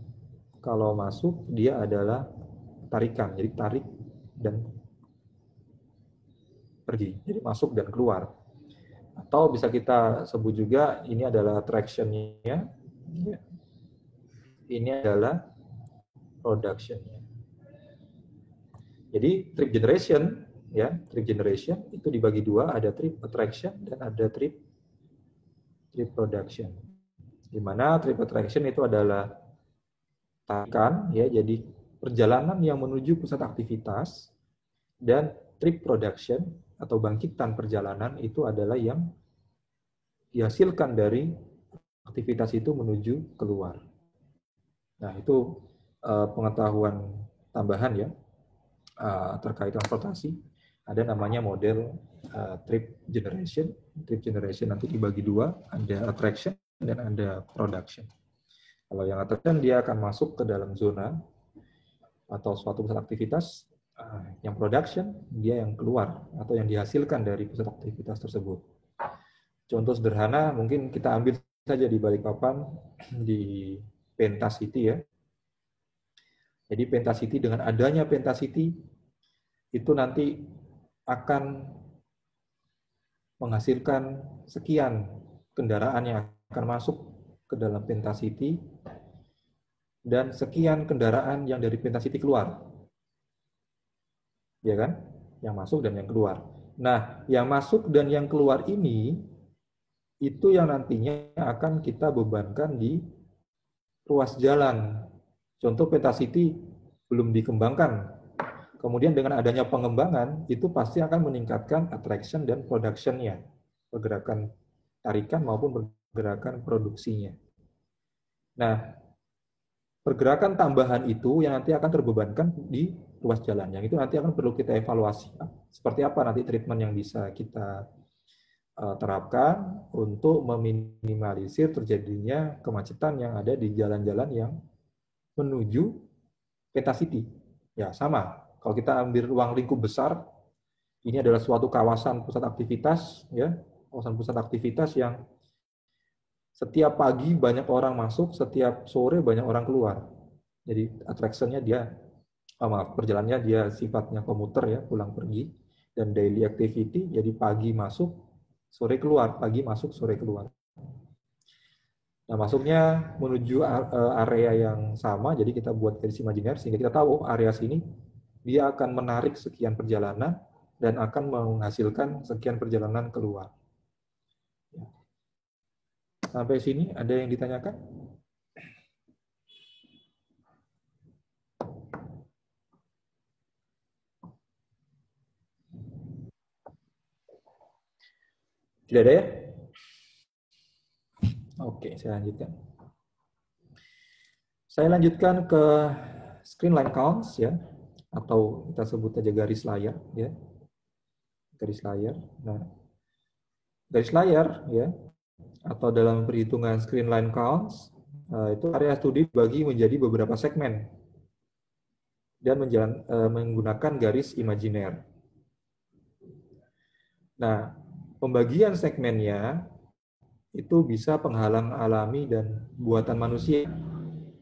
Kalau masuk dia adalah tarikan. Jadi tarik dan pergi. Jadi masuk dan keluar. Atau bisa kita sebut juga ini adalah traction-nya. Ini adalah production-nya. Jadi trip generation, ya, trip generation itu dibagi dua, ada trip attraction dan ada trip production. Di mana trip attraction itu adalah tarikan, ya, jadi perjalanan yang menuju pusat aktivitas, dan trip production atau bangkitan perjalanan itu adalah yang dihasilkan dari aktivitas itu menuju keluar. Nah, itu pengetahuan tambahan, ya, terkait transportasi. Ada namanya model trip generation. Trip generation nanti dibagi dua, ada attraction dan ada production. Kalau yang attraction dia akan masuk ke dalam zona atau suatu pusat aktivitas. Yang production dia yang keluar atau yang dihasilkan dari pusat aktivitas tersebut. Contoh sederhana mungkin kita ambil saja di Balikpapan, di Pentacity, ya. Jadi Pentacity, dengan adanya Pentacity itu nanti akan menghasilkan sekian kendaraan yang akan masuk ke dalam Pentacity dan sekian kendaraan yang dari Pentacity keluar. Ya kan? Yang masuk dan yang keluar. Nah, yang masuk dan yang keluar ini itu yang nantinya akan kita bebankan di ruas jalan. Contoh Pentacity belum dikembangkan. Kemudian dengan adanya pengembangan, itu pasti akan meningkatkan attraction dan production-nya. Pergerakan tarikan maupun pergerakan produksinya. Nah, pergerakan tambahan itu yang nanti akan terbebankan di ruas jalan. Yang itu nanti akan perlu kita evaluasi. Seperti apa nanti treatment yang bisa kita terapkan untuk meminimalisir terjadinya kemacetan yang ada di jalan-jalan yang menuju Pentacity. Ya, sama. Kalau kita ambil ruang lingkup besar, ini adalah suatu kawasan pusat aktivitas, ya, kawasan pusat aktivitas yang setiap pagi banyak orang masuk, setiap sore banyak orang keluar. Jadi attraction-nya dia, perjalanannya dia sifatnya komuter, ya, pulang pergi. Dan daily activity, jadi pagi masuk, sore keluar, pagi masuk, sore keluar. Nah, masuknya menuju area yang sama, jadi kita buat garis imajiner, sehingga kita tahu area sini dia akan menarik sekian perjalanan dan akan menghasilkan sekian perjalanan keluar. Sampai sini ada yang ditanyakan? Tidak ada ya? Oke, saya lanjutkan. Saya lanjutkan ke screen line counts ya, atau kita sebut aja garis layar ya. Garis layar. Nah, garis layar ya, atau dalam perhitungan screen line counts, itu area studi dibagi menjadi beberapa segmen dan menggunakan garis imajiner. Nah, pembagian segmennya itu bisa penghalang alami dan buatan manusia,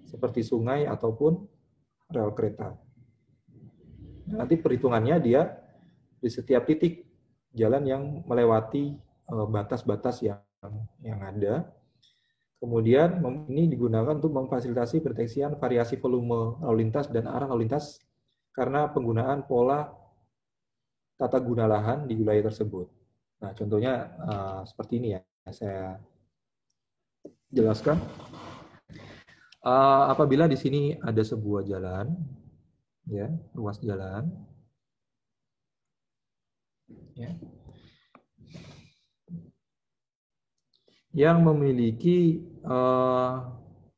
seperti sungai ataupun rel kereta. Nanti perhitungannya dia di setiap titik jalan yang melewati batas-batas yang ada. Kemudian ini digunakan untuk memfasilitasi pendeteksian variasi volume lalu lintas dan arah lalu lintas karena penggunaan pola tata guna lahan di wilayah tersebut. Nah, contohnya seperti ini ya, saya jelaskan. Apabila di sini ada sebuah jalan, ya, ruas jalan, ya, yang memiliki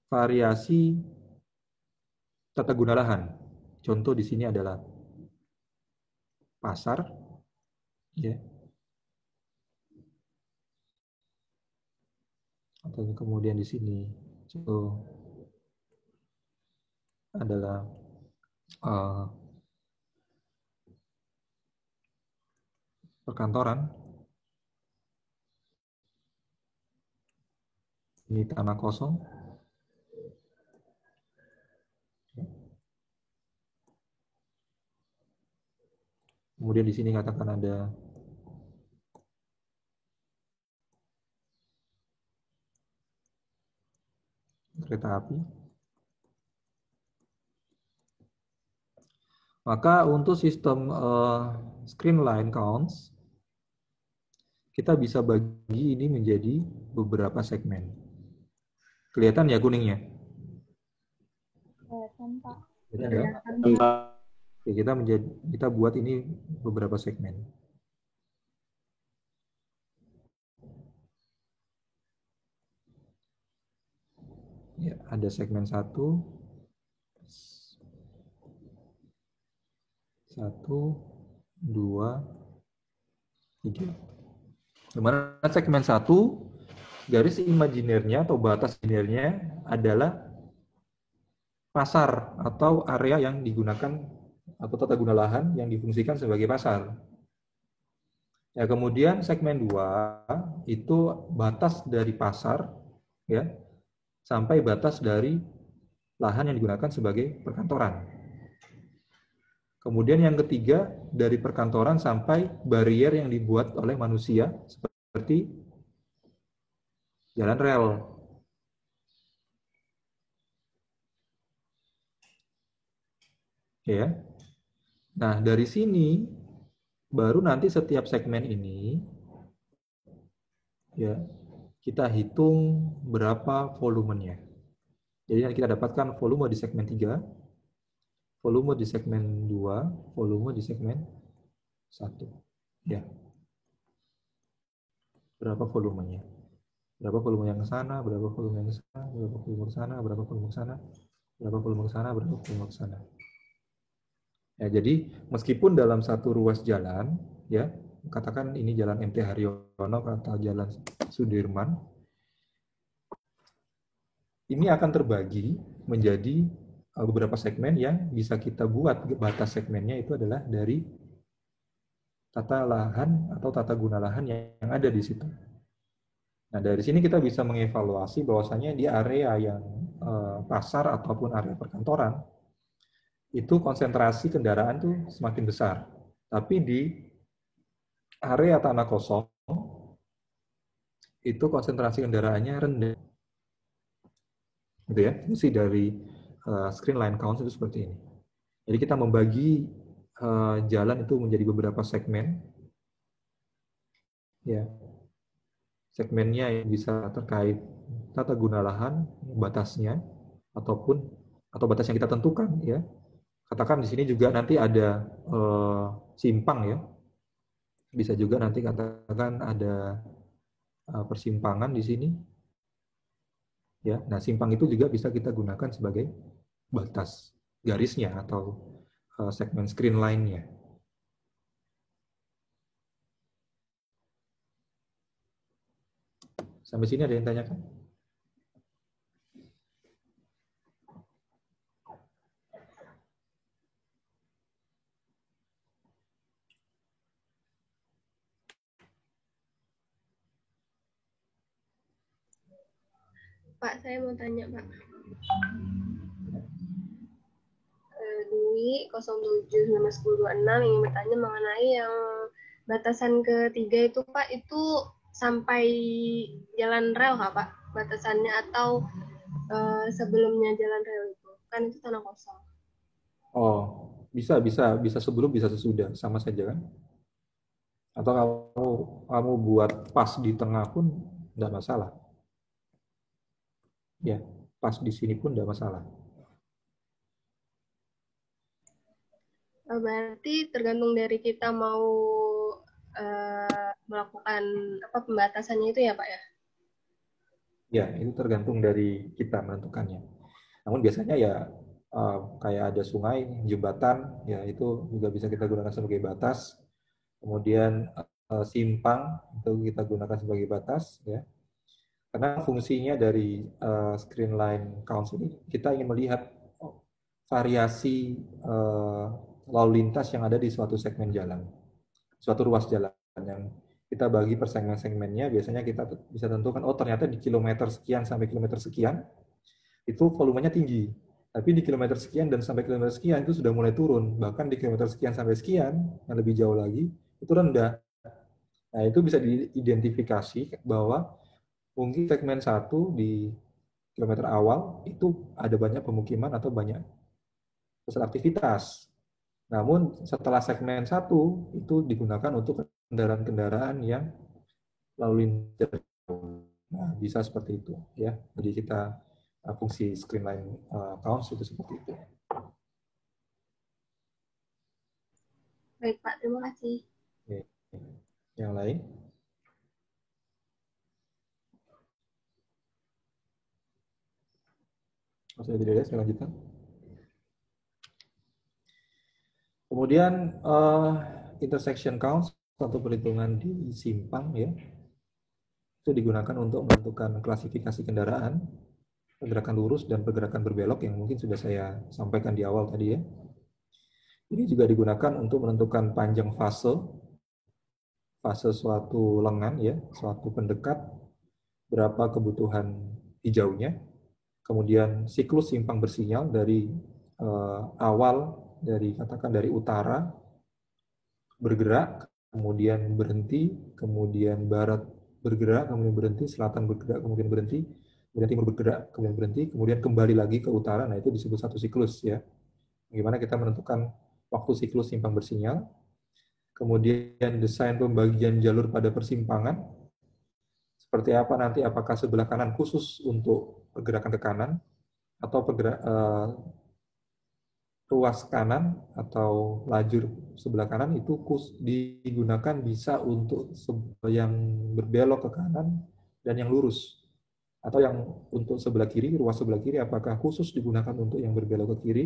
variasi tata guna lahan. Contoh di sini adalah pasar, ya, atau kemudian di sini contoh adalah perkantoran. Ini tanah kosong. Kemudian di sini katakan ada kereta api. Maka untuk sistem screen line counts, kita bisa bagi ini menjadi beberapa segmen. Kelihatan ya kuningnya? Kelihatan, Pak. Kelihatan ya? Oke, kita buat ini beberapa segmen. Ya, ada segmen 1, 2, 3. Dimana segmen 1, garis imajinernya atau batas imajinernya adalah pasar atau area yang digunakan atau tata guna lahan yang difungsikan sebagai pasar. Ya, kemudian segmen 2 itu batas dari pasar ya sampai batas dari lahan yang digunakan sebagai perkantoran. Kemudian yang ketiga dari perkantoran sampai barier yang dibuat oleh manusia seperti jalan rel. Ya. Nah, dari sini baru nanti setiap segmen ini ya kita hitung berapa volumenya. Jadi kita dapatkan volume di segmen 3, volume di segmen 2, volume di segmen 1. Ya. Berapa volumenya? Berapa volume yang ke sana, berapa volume yang ke sana, berapa volume ke sana, berapa volume ke sana, berapa volume ke sana, berapa volume ke sana. Ya, jadi meskipun dalam satu ruas jalan, ya, katakan ini jalan MT Haryono atau jalan Sudirman, ini akan terbagi menjadi beberapa segmen yang bisa kita buat batas segmennya itu adalah dari tata lahan atau tata guna lahan yang ada di situ. Nah, dari sini kita bisa mengevaluasi bahwasanya di area yang pasar ataupun area perkantoran, itu konsentrasi kendaraan tuh semakin besar. Tapi di area tanah kosong itu konsentrasi kendaraannya rendah. Gitu ya. Fungsi dari screen line count itu seperti ini. Jadi kita membagi jalan itu menjadi beberapa segmen. Ya. Segmennya yang bisa terkait tata guna lahan, batasnya, atau batas yang kita tentukan, ya. Katakan di sini juga nanti ada simpang, ya. Bisa juga nanti katakan ada persimpangan di sini, ya. Nah, simpang itu juga bisa kita gunakan sebagai batas garisnya atau segmen screen line-nya. Sampai sini ada yang tanyakan? Pak, saya mau tanya, Pak. Dwi 07-1026 ingin bertanya mengenai yang batasan ketiga itu, Pak, itu sampai jalan rel kah, Pak? Batasannya atau sebelumnya jalan rel itu? Kan itu tanah kosong. Oh, bisa sebelum, bisa sesudah, sama saja kan? Atau kamu buat pas di tengah pun tidak masalah. Ya, pas di sini pun tidak masalah. Berarti tergantung dari kita mau melakukan pembatasannya itu ya, Pak, ya? Ya, itu tergantung dari kita menentukannya. Namun biasanya ya kayak ada sungai, jembatan, ya itu juga bisa kita gunakan sebagai batas. Kemudian simpang itu kita gunakan sebagai batas, ya. Karena fungsinya dari screen line count ini, kita ingin melihat variasi lalu lintas yang ada di suatu segmen jalan, suatu ruas jalan yang kita bagi per segmen-segmennya. Biasanya kita bisa tentukan, oh ternyata di kilometer sekian sampai kilometer sekian itu volumenya tinggi, tapi di kilometer sekian dan sampai kilometer sekian itu sudah mulai turun, bahkan di kilometer sekian sampai sekian yang lebih jauh lagi itu rendah. Nah, itu bisa diidentifikasi bahwa mungkin segmen 1 di kilometer awal itu ada banyak pemukiman atau banyak pusat aktivitas. Namun setelah segmen 1 itu digunakan untuk kendaraan-kendaraan yang lalu lintas. Nah, bisa seperti itu, ya. Jadi kita fungsi screen line counts itu seperti itu. Baik, Pak. Terima kasih. Oke. Yang lain? Masih tidak ada, saya lanjutkan. Kemudian intersection counts atau perhitungan di simpang, ya, itu digunakan untuk menentukan klasifikasi kendaraan, pergerakan lurus dan pergerakan berbelok yang mungkin sudah saya sampaikan di awal tadi, ya. Ini juga digunakan untuk menentukan panjang fase suatu lengan, ya, suatu pendekat, berapa kebutuhan hijaunya, kemudian siklus simpang bersinyal dari awal, dari katakan dari utara bergerak, kemudian berhenti, kemudian barat bergerak, kemudian berhenti, selatan bergerak, kemudian berhenti, kemudian timur bergerak, kemudian berhenti, kemudian kembali lagi ke utara. Nah, itu disebut satu siklus, ya. Bagaimana kita menentukan waktu siklus simpang bersinyal. Kemudian desain pembagian jalur pada persimpangan. Seperti apa nanti, apakah sebelah kanan khusus untuk pergerakan ke kanan, atau ruas kanan atau lajur sebelah kanan itu digunakan bisa untuk yang berbelok ke kanan dan yang lurus. Atau yang untuk sebelah kiri, ruas sebelah kiri, apakah khusus digunakan untuk yang berbelok ke kiri,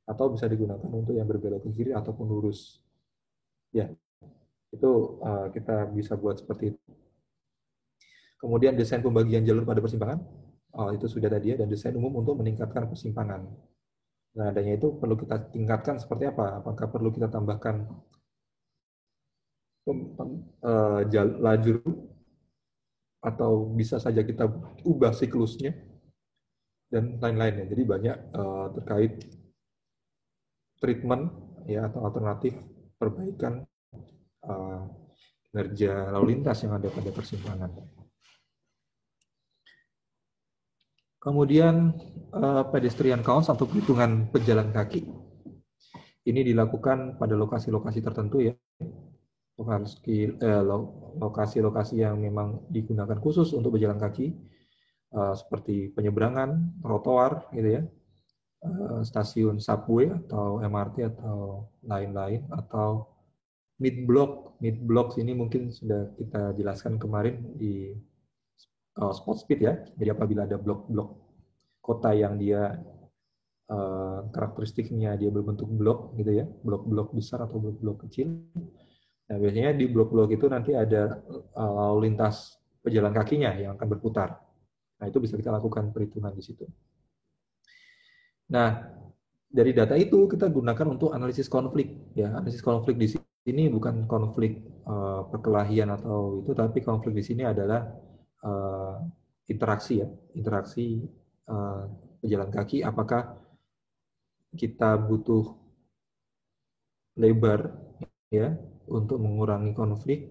atau bisa digunakan untuk yang berbelok ke kiri ataupun lurus. Ya, itu kita bisa buat seperti itu. Kemudian desain pembagian jalur pada persimpangan, itu sudah tadi, ya, dan desain umum untuk meningkatkan persimpangan. Nah, adanya itu perlu kita tingkatkan seperti apa? Apakah perlu kita tambahkan lajur, atau bisa saja kita ubah siklusnya, dan lain-lainnya. Jadi banyak terkait treatment, ya, atau alternatif perbaikan kinerja lalu lintas yang ada pada persimpangan. Kemudian pedestrian counts atau perhitungan pejalan kaki. Ini dilakukan pada lokasi-lokasi tertentu ya. Lokasi-lokasi yang memang digunakan khusus untuk berjalan kaki, seperti penyeberangan, trotoar gitu ya. Stasiun subway atau MRT atau lain-lain, atau mid block. Mid block ini mungkin sudah kita jelaskan kemarin di spot speed ya. Jadi apabila ada blok-blok kota yang dia karakteristiknya dia berbentuk blok gitu ya, blok-blok besar atau blok-blok kecil. Nah, biasanya di blok-blok itu nanti ada lalu lintas pejalan kakinya yang akan berputar. Nah, itu bisa kita lakukan perhitungan di situ. Nah, dari data itu kita gunakan untuk analisis konflik. Ya, analisis konflik di sini bukan konflik perkelahian atau itu, tapi konflik di sini adalah interaksi ya, interaksi pejalan kaki. Apakah kita butuh lebar ya untuk mengurangi konflik,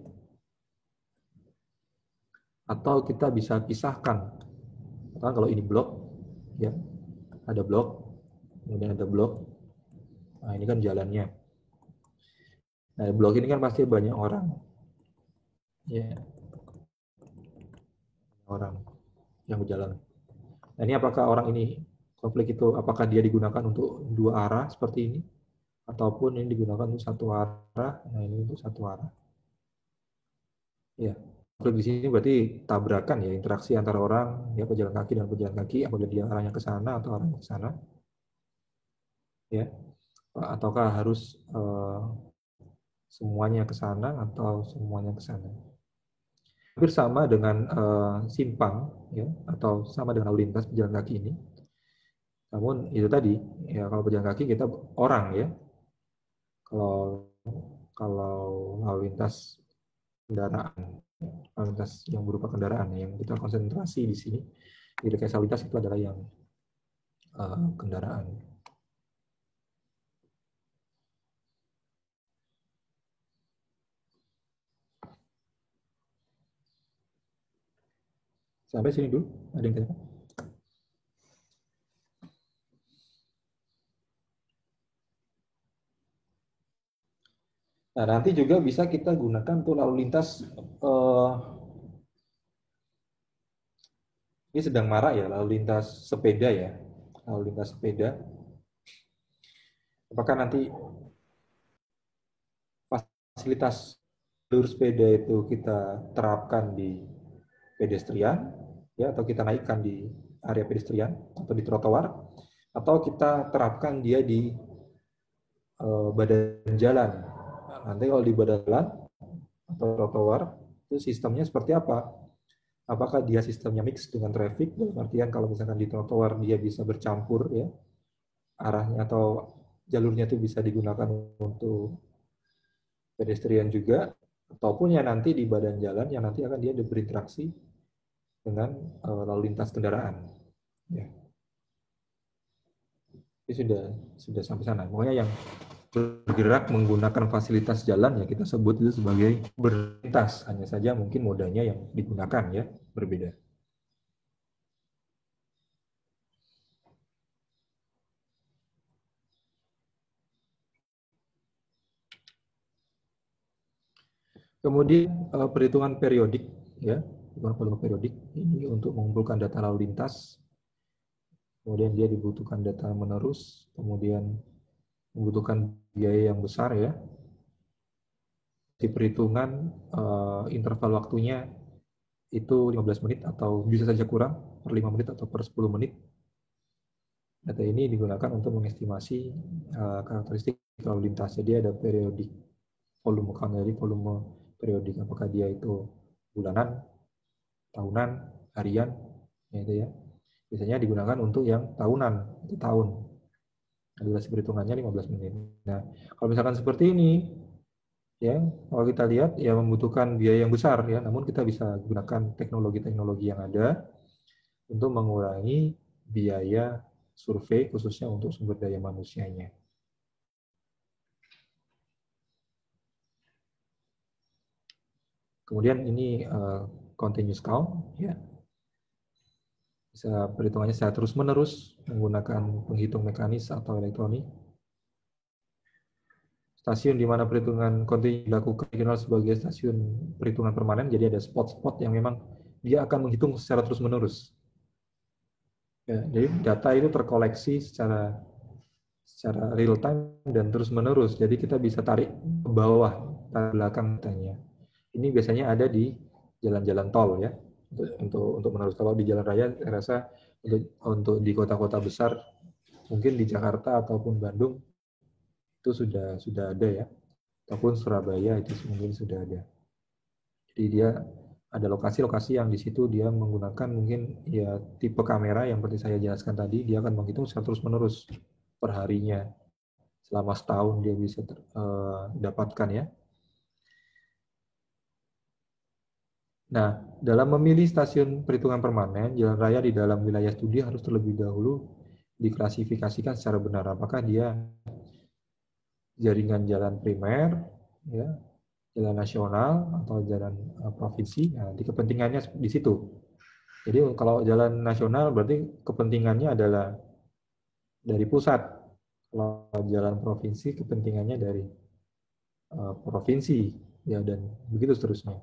atau kita bisa pisahkan. Karena kalau ini blok ya, ada blok, kemudian ada blok. Nah, ini kan jalannya. Nah, blok ini kan pasti banyak orang. Ya. Orang yang berjalan. Nah, ini apakah orang ini konflik itu apakah dia digunakan untuk dua arah seperti ini, ataupun ini digunakan untuk satu arah. Nah, ini untuk satu arah. Ya, konflik di sini berarti tabrakan ya, interaksi antara orang ya, pejalan kaki dan pejalan kaki, apabila dia arahnya ke sana atau arahnya ke sana. Ya. Ataukah harus semuanya ke sana atau semuanya ke sana. Hampir sama dengan simpang ya, atau sama dengan lalu lintas pejalan kaki ini. Namun itu tadi ya, kalau pejalan kaki kita orang ya. Kalau lalu lintas kendaraan, lalu lintas yang berupa kendaraan yang kita konsentrasi di sini, di rekayasa lalu lintas itu adalah yang kendaraan. Sampai sini dulu, ada yang tanya? Nah, nanti juga bisa kita gunakan untuk lalu lintas, ini sedang marak ya, lalu lintas sepeda ya, lalu lintas sepeda. Apakah nanti fasilitas jalur sepeda itu kita terapkan di pedestrian, ya, atau kita naikkan di area pedestrian atau di trotoar, atau kita terapkan dia di badan jalan. Nanti kalau di badan jalan atau trotoar itu sistemnya seperti apa? Apakah dia sistemnya mix dengan traffic? Dalam artian kalau misalkan di trotoar dia bisa bercampur ya arahnya atau jalurnya itu bisa digunakan untuk pedestrian juga, ataupun ya nanti di badan jalan yang nanti akan dia berinteraksi dengan lalu lintas kendaraan. Ya. Ini sudah sampai sana. Pokoknya yang bergerak menggunakan fasilitas jalan ya kita sebut itu sebagai berlintas, hanya saja mungkin modanya yang digunakan ya berbeda. Kemudian perhitungan periodik ya, perhitungan periodik ini untuk mengumpulkan data lalu lintas. Kemudian dia dibutuhkan data menerus, kemudian membutuhkan biaya yang besar ya. Di perhitungan interval waktunya itu 15 menit atau bisa saja kurang, per 5 menit atau per 10 menit. Data ini digunakan untuk mengestimasi karakteristik lalu lintas. Jadi ada periodik volume count, jadi volume periodik, apakah dia itu bulanan, tahunan, harian, gitu ya. Biasanya digunakan untuk yang tahunan, itu tahun. Durasi perhitungannya 15 menit. Nah, kalau misalkan seperti ini, ya, kalau kita lihat ya membutuhkan biaya yang besar ya, namun kita bisa gunakan teknologi-teknologi yang ada untuk mengurangi biaya survei khususnya untuk sumber daya manusianya. Kemudian ini continuous count, ya. Bisa perhitungannya secara terus-menerus menggunakan penghitung mekanis atau elektronik. Stasiun di mana perhitungan kontinu dilakukan dikenal sebagai stasiun perhitungan permanen, jadi ada spot-spot yang memang dia akan menghitung secara terus-menerus. Ya, jadi data itu terkoleksi secara real time dan terus-menerus, jadi kita bisa tarik ke bawah, tarik belakang datanya. Ini biasanya ada di jalan-jalan tol ya, untuk menerus. Kalau di jalan raya, saya rasa untuk di kota-kota besar, mungkin di Jakarta ataupun Bandung, itu sudah ada ya, ataupun Surabaya itu mungkin sudah ada. Jadi dia ada lokasi-lokasi yang di situ dia menggunakan mungkin ya tipe kamera yang seperti saya jelaskan tadi, dia akan menghitung secara terus-menerus perharinya selama setahun dia bisa dapatkan ya. Nah, dalam memilih stasiun perhitungan permanen, jalan raya di dalam wilayah studi harus terlebih dahulu diklasifikasikan secara benar. Apakah dia jaringan jalan primer, ya, jalan nasional atau jalan provinsi? Nah, di kepentingannya di situ. Jadi kalau jalan nasional berarti kepentingannya adalah dari pusat. Kalau jalan provinsi kepentingannya dari provinsi, ya, dan begitu seterusnya.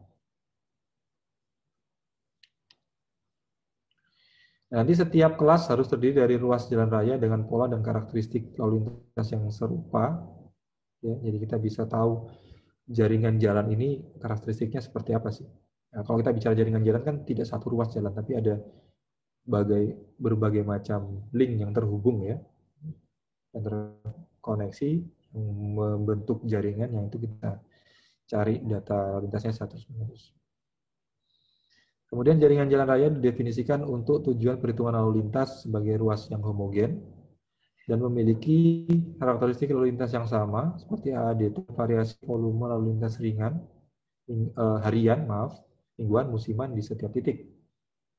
Nanti setiap kelas harus terdiri dari ruas jalan raya dengan pola dan karakteristik lalu lintas yang serupa. Ya, jadi kita bisa tahu jaringan jalan ini karakteristiknya seperti apa sih. Nah, kalau kita bicara jaringan jalan kan tidak satu ruas jalan, tapi ada berbagai macam link yang terhubung ya, yang terkoneksi, membentuk jaringan yang itu kita cari data lalu lintasnya terus-menerus. Kemudian jaringan jalan raya didefinisikan untuk tujuan perhitungan lalu lintas sebagai ruas yang homogen dan memiliki karakteristik lalu lintas yang sama seperti AAD, variasi volume lalu lintas ringan, harian, mingguan, musiman di setiap titik.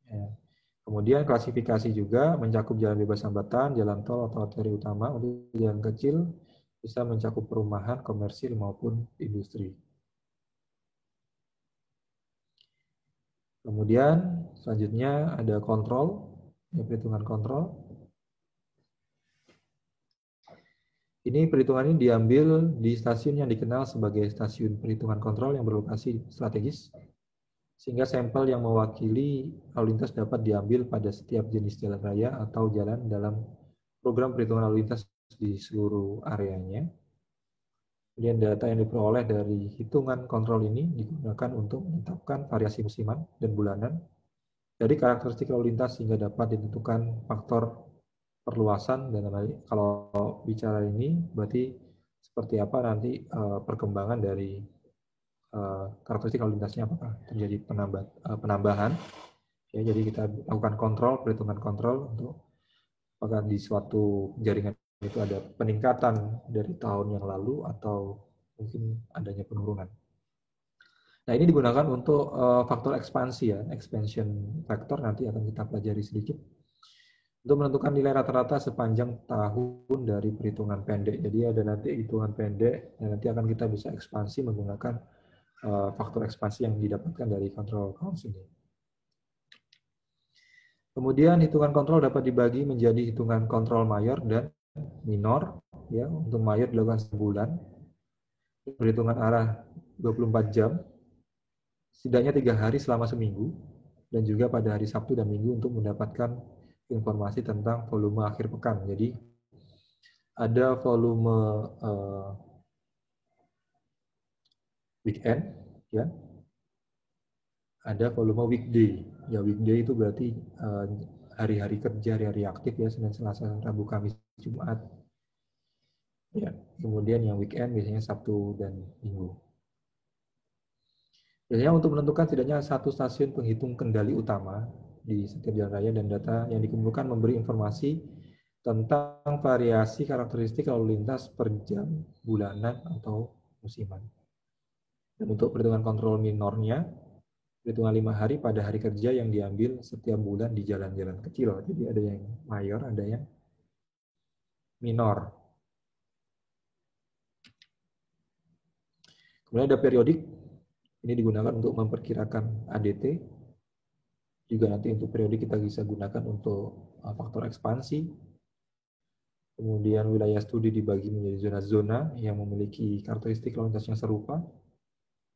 Ya. Kemudian klasifikasi juga mencakup jalan bebas hambatan, jalan tol atau arteri utama. Untuk jalan kecil bisa mencakup perumahan, komersil maupun industri. Kemudian selanjutnya ada kontrol, ya, perhitungan kontrol. Ini perhitungan ini diambil di stasiun yang dikenal sebagai stasiun perhitungan kontrol yang berlokasi strategis, sehingga sampel yang mewakili lalu lintas dapat diambil pada setiap jenis jalan raya atau jalan dalam program perhitungan lalu lintas di seluruh areanya. Kemudian data yang diperoleh dari hitungan kontrol ini digunakan untuk menetapkan variasi musiman dan bulanan dari karakteristik lalu lintas sehingga dapat ditentukan faktor perluasan. Dan kalau bicara ini berarti seperti apa nanti perkembangan dari karakteristik lalu lintasnya, apakah terjadi penambahan ya, jadi kita lakukan kontrol, perhitungan kontrol untuk apakah di suatu jaringan itu ada peningkatan dari tahun yang lalu atau mungkin adanya penurunan. Nah, ini digunakan untuk faktor ekspansi ya, expansion factor, nanti akan kita pelajari sedikit. Untuk menentukan nilai rata-rata sepanjang tahun dari perhitungan pendek. Jadi ada nanti hitungan pendek, dan nanti akan kita bisa ekspansi menggunakan faktor ekspansi yang didapatkan dari control counts ini. Kemudian hitungan kontrol dapat dibagi menjadi hitungan kontrol mayor dan minor. Ya, untuk mayor dilakukan sebulan, perhitungan arah 24 jam, setidaknya 3 hari selama seminggu, dan juga pada hari Sabtu dan Minggu untuk mendapatkan informasi tentang volume akhir pekan. Jadi ada volume weekend, ya, ada volume weekday. Ya, weekday itu berarti hari-hari kerja, hari-hari aktif ya, Senin, Selasa, Rabu, Kamis, Jumat. Ya, kemudian yang weekend biasanya Sabtu dan Minggu. Biasanya untuk menentukan setidaknya satu stasiun penghitung kendali utama di setiap jalan raya, dan data yang dikumpulkan memberi informasi tentang variasi karakteristik lalu lintas per jam, bulanan, atau musiman. Dan untuk perhitungan kontrol minornya, perhitungan 5 hari pada hari kerja yang diambil setiap bulan di jalan-jalan kecil. Jadi ada yang mayor, ada yang minor. Kemudian ada periodik. Ini digunakan untuk memperkirakan ADT. Juga nanti untuk periode kita bisa gunakan untuk faktor ekspansi. Kemudian wilayah studi dibagi menjadi zona-zona yang memiliki karakteristik lalu lintas yang serupa.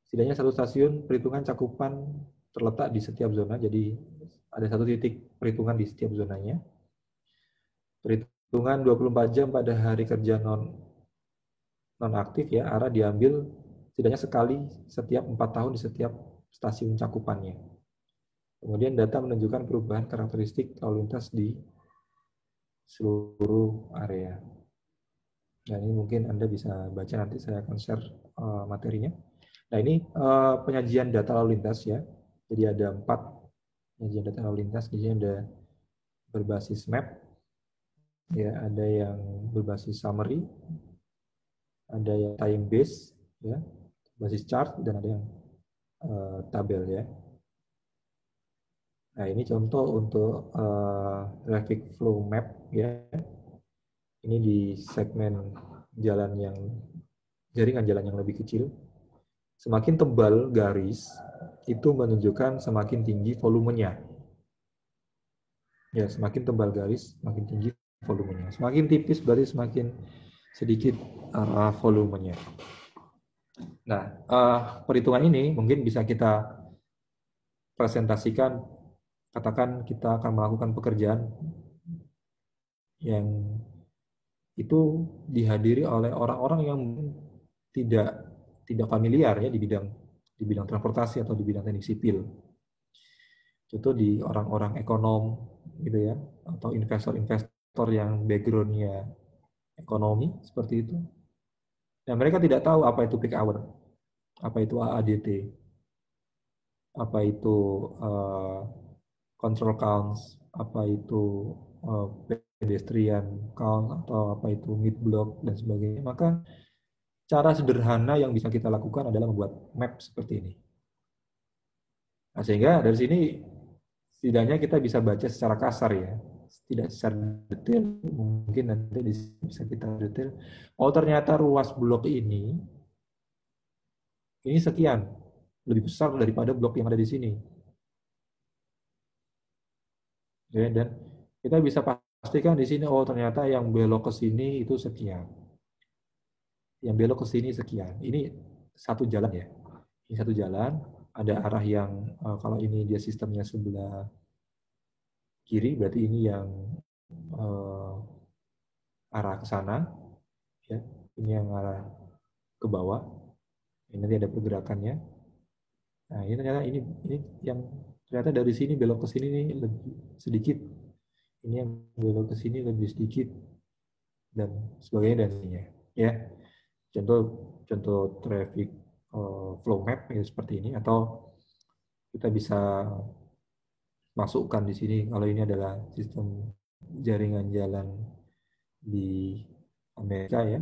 Setidaknya satu stasiun perhitungan cakupan terletak di setiap zona, jadi ada satu titik perhitungan di setiap zonanya. Perhitungan 24 jam pada hari kerja non-aktif ya, arah diambil setidaknya sekali setiap 4 tahun di setiap stasiun cakupannya. Kemudian data menunjukkan perubahan karakteristik lalu lintas di seluruh area. Nah, ini mungkin Anda bisa baca, nanti saya akan share materinya. Nah, ini penyajian data lalu lintas ya. Jadi ada 4 penyajian data lalu lintas. Jadi ada berbasis map, ya, ada yang berbasis summary, ada yang time base, ya, basis chart, dan ada yang tabel ya. Nah, ini contoh untuk traffic flow map ya. Ini di segmen jalan yang jaringan jalan yang lebih kecil. Semakin tebal garis itu menunjukkan semakin tinggi volumenya. Ya, semakin tebal garis semakin tinggi volumenya. Semakin tipis berarti semakin sedikit volumenya. Nah, perhitungan ini mungkin bisa kita presentasikan. Katakan kita akan melakukan pekerjaan yang itu dihadiri oleh orang-orang yang tidak familiar ya di bidang transportasi atau di bidang teknik sipil. Contoh di orang-orang ekonom gitu ya, atau investor-investor yang background-nya ekonomi seperti itu. Nah, mereka tidak tahu apa itu peak hour, apa itu AADT, apa itu control counts, apa itu pedestrian count, atau apa itu mid block dan sebagainya. Maka cara sederhana yang bisa kita lakukan adalah membuat map seperti ini. Nah, sehingga dari sini setidaknya kita bisa baca secara kasar ya, tidak secara detail, mungkin nanti bisa kita detail. Oh, ternyata ruas blok ini sekian, lebih besar daripada blok yang ada di sini. Ya, dan kita bisa pastikan di sini, oh ternyata yang belok ke sini itu sekian, yang belok ke sini sekian. Ini satu jalan ya, ini satu jalan, ada arah yang kalau ini dia sistemnya sebelah kiri, berarti ini yang arah ke sana, ya, ini yang arah ke bawah. Ini nanti ada pergerakannya. Nah, ini ternyata ini yang ternyata dari sini belok ke sini nih lebih sedikit. Ini yang belok ke sini lebih sedikit dan sebagainya dan ininya. Ya. Contoh traffic flow map ya seperti ini, atau kita bisa masukkan di sini kalau ini adalah sistem jaringan jalan di Amerika ya.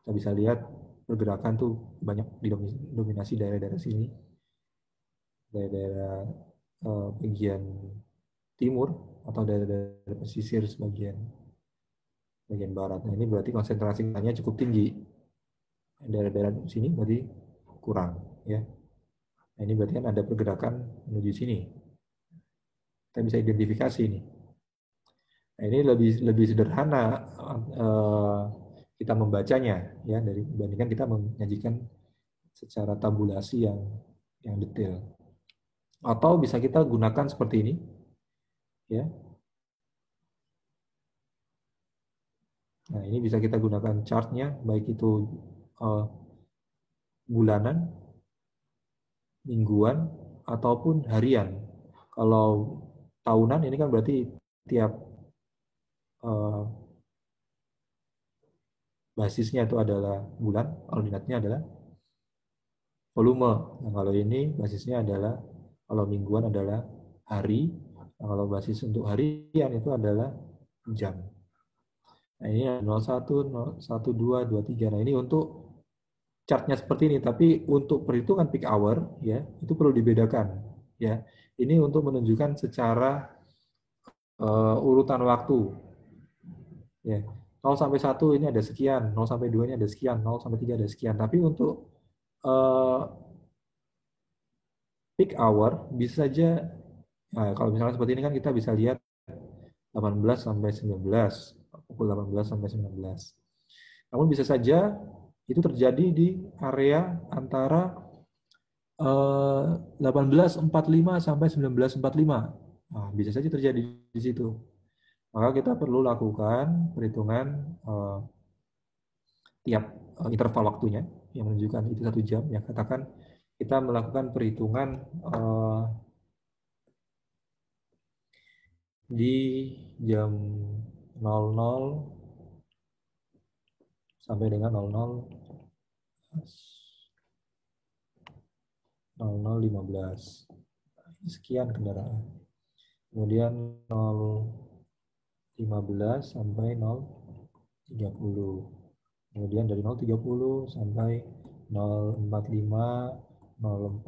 Kita bisa lihat pergerakan tuh banyak didominasi daerah-daerah sini. Daerah bagian timur atau daerah pesisir sebagian barat. Nah, ini berarti konsentrasinya cukup tinggi. Daerah-daerah sini berarti kurang, ya. Nah, ini berarti kan ada pergerakan menuju sini. Kita bisa identifikasi ini. Nah, ini lebih sederhana kita membacanya, ya, dibandingkan kita menyajikan secara tabulasi yang detail. Atau bisa kita gunakan seperti ini, ya. Nah, ini bisa kita gunakan chartnya, baik itu bulanan, mingguan, ataupun harian. Kalau tahunan ini kan berarti tiap basisnya itu adalah bulan, koordinatnya adalah volume. Nah, kalau ini basisnya adalah, kalau mingguan adalah hari, nah, kalau basis untuk harian itu adalah jam. Nah, ini 01, 12, 23. Nah, ini untuk chartnya seperti ini, tapi untuk perhitungan peak hour ya, itu perlu dibedakan ya. Ini untuk menunjukkan secara urutan waktu. Ya. 0 sampai 1 ini ada sekian, 0 sampai 2 ini ada sekian, 0 sampai 3 ada sekian. Tapi untuk peak hour bisa saja, nah, kalau misalnya seperti ini kan kita bisa lihat 18 sampai 19, pukul 18 sampai 19. Namun bisa saja itu terjadi di area antara 18.45 sampai 19.45. Nah, bisa saja terjadi di situ. Maka kita perlu lakukan perhitungan tiap interval waktunya yang menunjukkan itu 1 jam. Yang katakan kita melakukan perhitungan di jam 00 sampai dengan 00.15. Sekian kendaraan. Kemudian 0.15 sampai 0.30. Kemudian dari 0.30 sampai 0.45, 0.45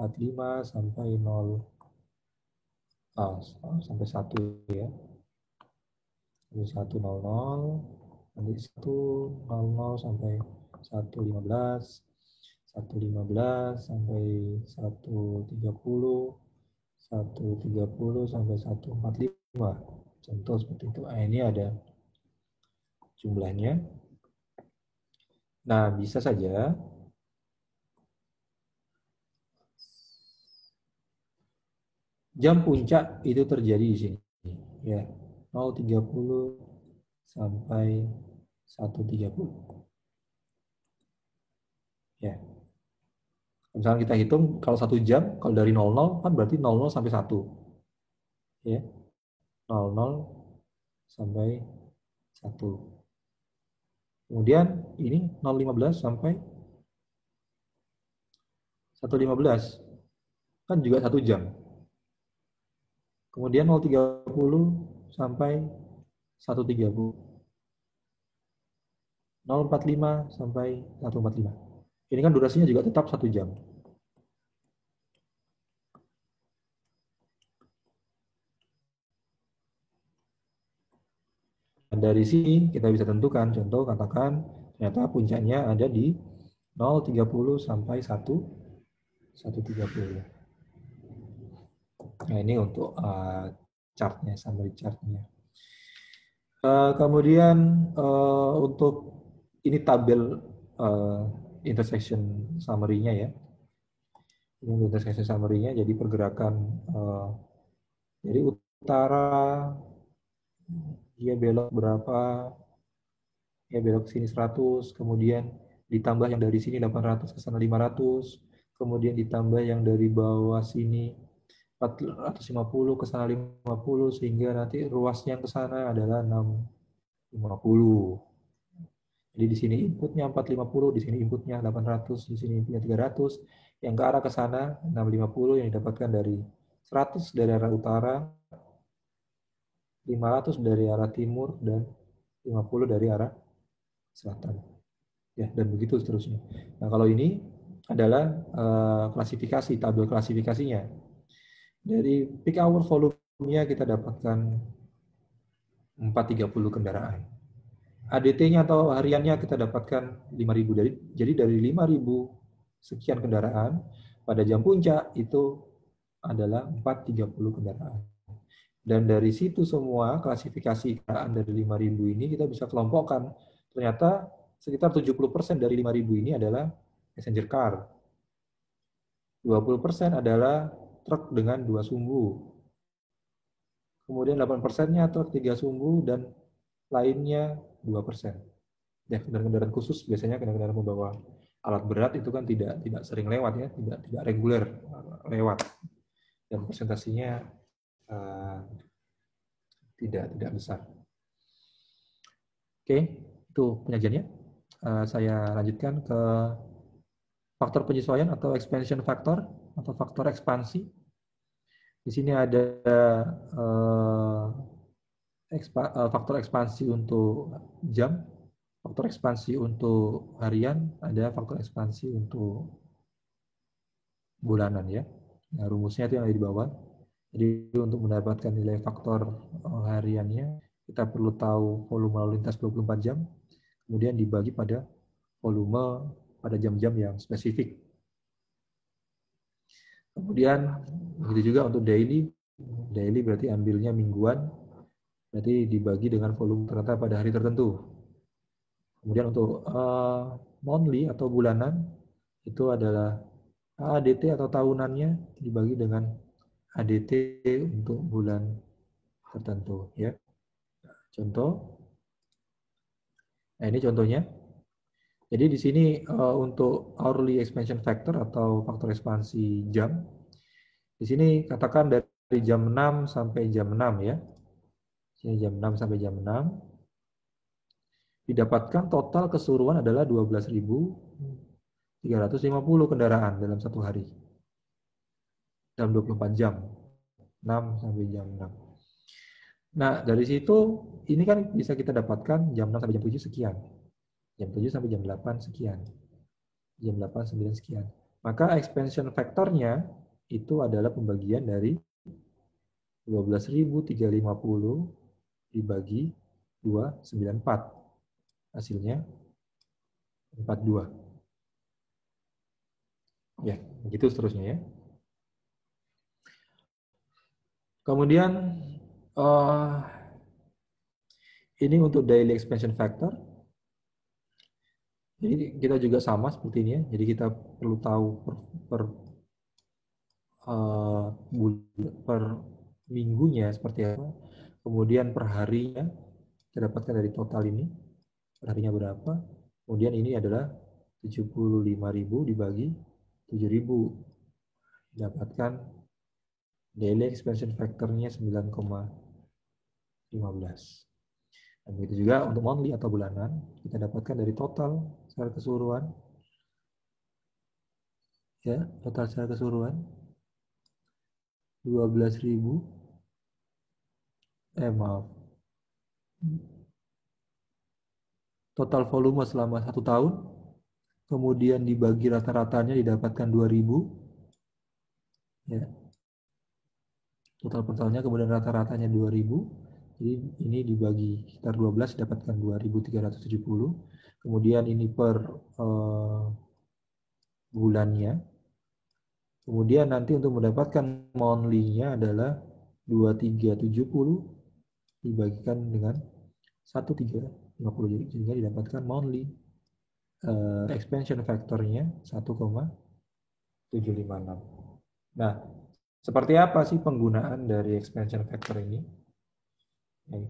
sampai 1 ya. Dari 1.00, nanti 1.00 sampai 1.15, 1.15 sampai 1.30, 1.30 sampai 1.45. Contoh seperti itu. Nah, ini ada jumlahnya. Nah, bisa saja jam puncak itu terjadi di sini. Ya, 0.30 sampai 1.30. Ya. Misalnya kita hitung kalau 1 jam, kalau dari 00 kan berarti 00 sampai 1. Ya. 00 sampai 1. Kemudian ini 0.15 sampai 1.15. Kan juga 1 jam. Kemudian 0.30 sampai 1.30. 0.45 sampai 1.45. Ini kan durasinya juga tetap 1 jam. Dan dari sini kita bisa tentukan, contoh katakan ternyata puncaknya ada di 0.30 sampai 1.30. Nah, ini untuk chartnya, summary chartnya. Kemudian untuk ini tabel intersection summary-nya ya. Ini intersection summary-nya, jadi pergerakan dari utara dia belok berapa, ya belok ke sini 100, kemudian ditambah yang dari sini 800 ke sana 500, kemudian ditambah yang dari bawah sini 450 ke sana 50, sehingga nanti ruasnya ke sana adalah 650. Jadi di sini inputnya 450, di sini inputnya 800, di sini inputnya 300, yang ke arah ke sana 650 yang didapatkan dari 100 dari arah utara, 500 dari arah timur, dan 50 dari arah selatan. Ya, dan begitu seterusnya. Nah, kalau ini adalah klasifikasi, tabel klasifikasinya. Dari peak hour volume-nya kita dapatkan 430 kendaraan. ADT-nya atau hariannya kita dapatkan 5.000. Jadi dari 5.000 sekian kendaraan, pada jam puncak itu adalah 430 kendaraan. Dan dari situ semua klasifikasi kendaraan dari 5.000 ini kita bisa kelompokkan. Ternyata sekitar 70% dari 5.000 ini adalah passenger car. 20% adalah truk dengan 2 sumbu. Kemudian 8%-nya truk 3 sumbu dan lainnya 2%. Ya, kendaraan khusus biasanya kendaraan membawa alat berat itu kan tidak sering lewat ya, tidak reguler lewat. Dan presentasinya tidak besar. Oke, itu penyajiannya. Saya lanjutkan ke faktor penyesuaian atau expansion factor atau faktor ekspansi. Di sini ada faktor ekspansi untuk jam, faktor ekspansi untuk harian, ada faktor ekspansi untuk bulanan ya. Nah, rumusnya itu yang ada di bawah. Jadi untuk mendapatkan nilai faktor hariannya, kita perlu tahu volume lalu lintas 24 jam, kemudian dibagi pada volume pada jam-jam yang spesifik. Kemudian Begitu juga untuk daily. Daily berarti ambilnya mingguan, berarti dibagi dengan volume ternyata pada hari tertentu. Kemudian untuk monthly atau bulanan, itu adalah ADT atau tahunannya dibagi dengan ADT untuk bulan tertentu. Ya. Contoh, nah ini contohnya. Jadi di sini untuk hourly expansion factor atau faktor ekspansi jam, di sini katakan dari jam 6 sampai jam 6 ya. Sini jam 6 sampai jam 6. Didapatkan total keseluruhan adalah 12.350 kendaraan dalam satu hari. Dalam 24 jam. 6 sampai jam 6. Nah, dari situ ini kan bisa kita dapatkan jam 6 sampai jam 7 sekian. Jam 7 sampai jam 8 sekian. Jam 8, 9 sekian. Maka expansion factornya itu adalah pembagian dari 12.350 dibagi 294. Hasilnya 42. Ya, begitu seterusnya ya. Kemudian ini untuk daily expansion factor. Jadi kita juga sama seperti ini ya. Jadi kita perlu tahu per minggunya seperti apa. Kemudian per harinya kita dapatkan dari total ini. Per harinya berapa. Kemudian ini adalah 75.000 dibagi 7.000. Dapatkan daily expansion factor-nya 9,15. Dan begitu juga untuk monthly atau bulanan, kita dapatkan dari total secara keseluruhan. Ya, total secara keseluruhan 12.000. Total volume selama 1 tahun. Kemudian dibagi rata-ratanya didapatkan 2.000. Ya. Total pertalnya kemudian rata-ratanya 2.000. Jadi ini dibagi sekitar 12 dapatkan 2.370. Kemudian ini per bulannya. Kemudian nanti untuk mendapatkan monthly-nya adalah 2.370 dibagikan dengan 1.350. Sehingga didapatkan monthly expansion factor-nya 1,756. Nah, seperti apa sih penggunaan dari expansion factor ini?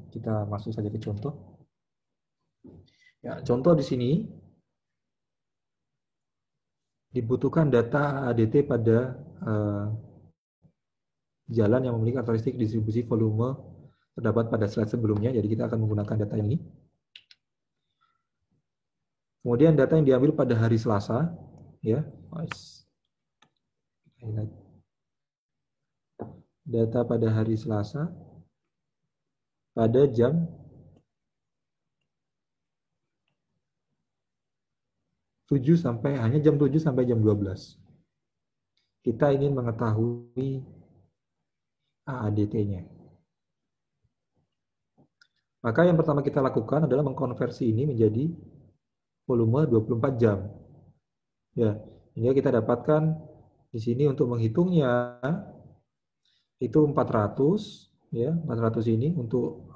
Kita masuk saja ke contoh. Ya, contoh di sini dibutuhkan data ADT pada jalan yang memiliki karakteristik distribusi volume terdapat pada slide sebelumnya. Jadi kita akan menggunakan data ini. Kemudian data yang diambil pada hari Selasa, ya, data pada hari Selasa pada jam 7 sampai hanya jam 7 sampai jam 12. Kita ingin mengetahui ADT-nya. Maka yang pertama kita lakukan adalah mengkonversi ini menjadi volume 24 jam. Ya, hingga kita dapatkan di sini untuk menghitungnya itu 400, ya, 400 ini untuk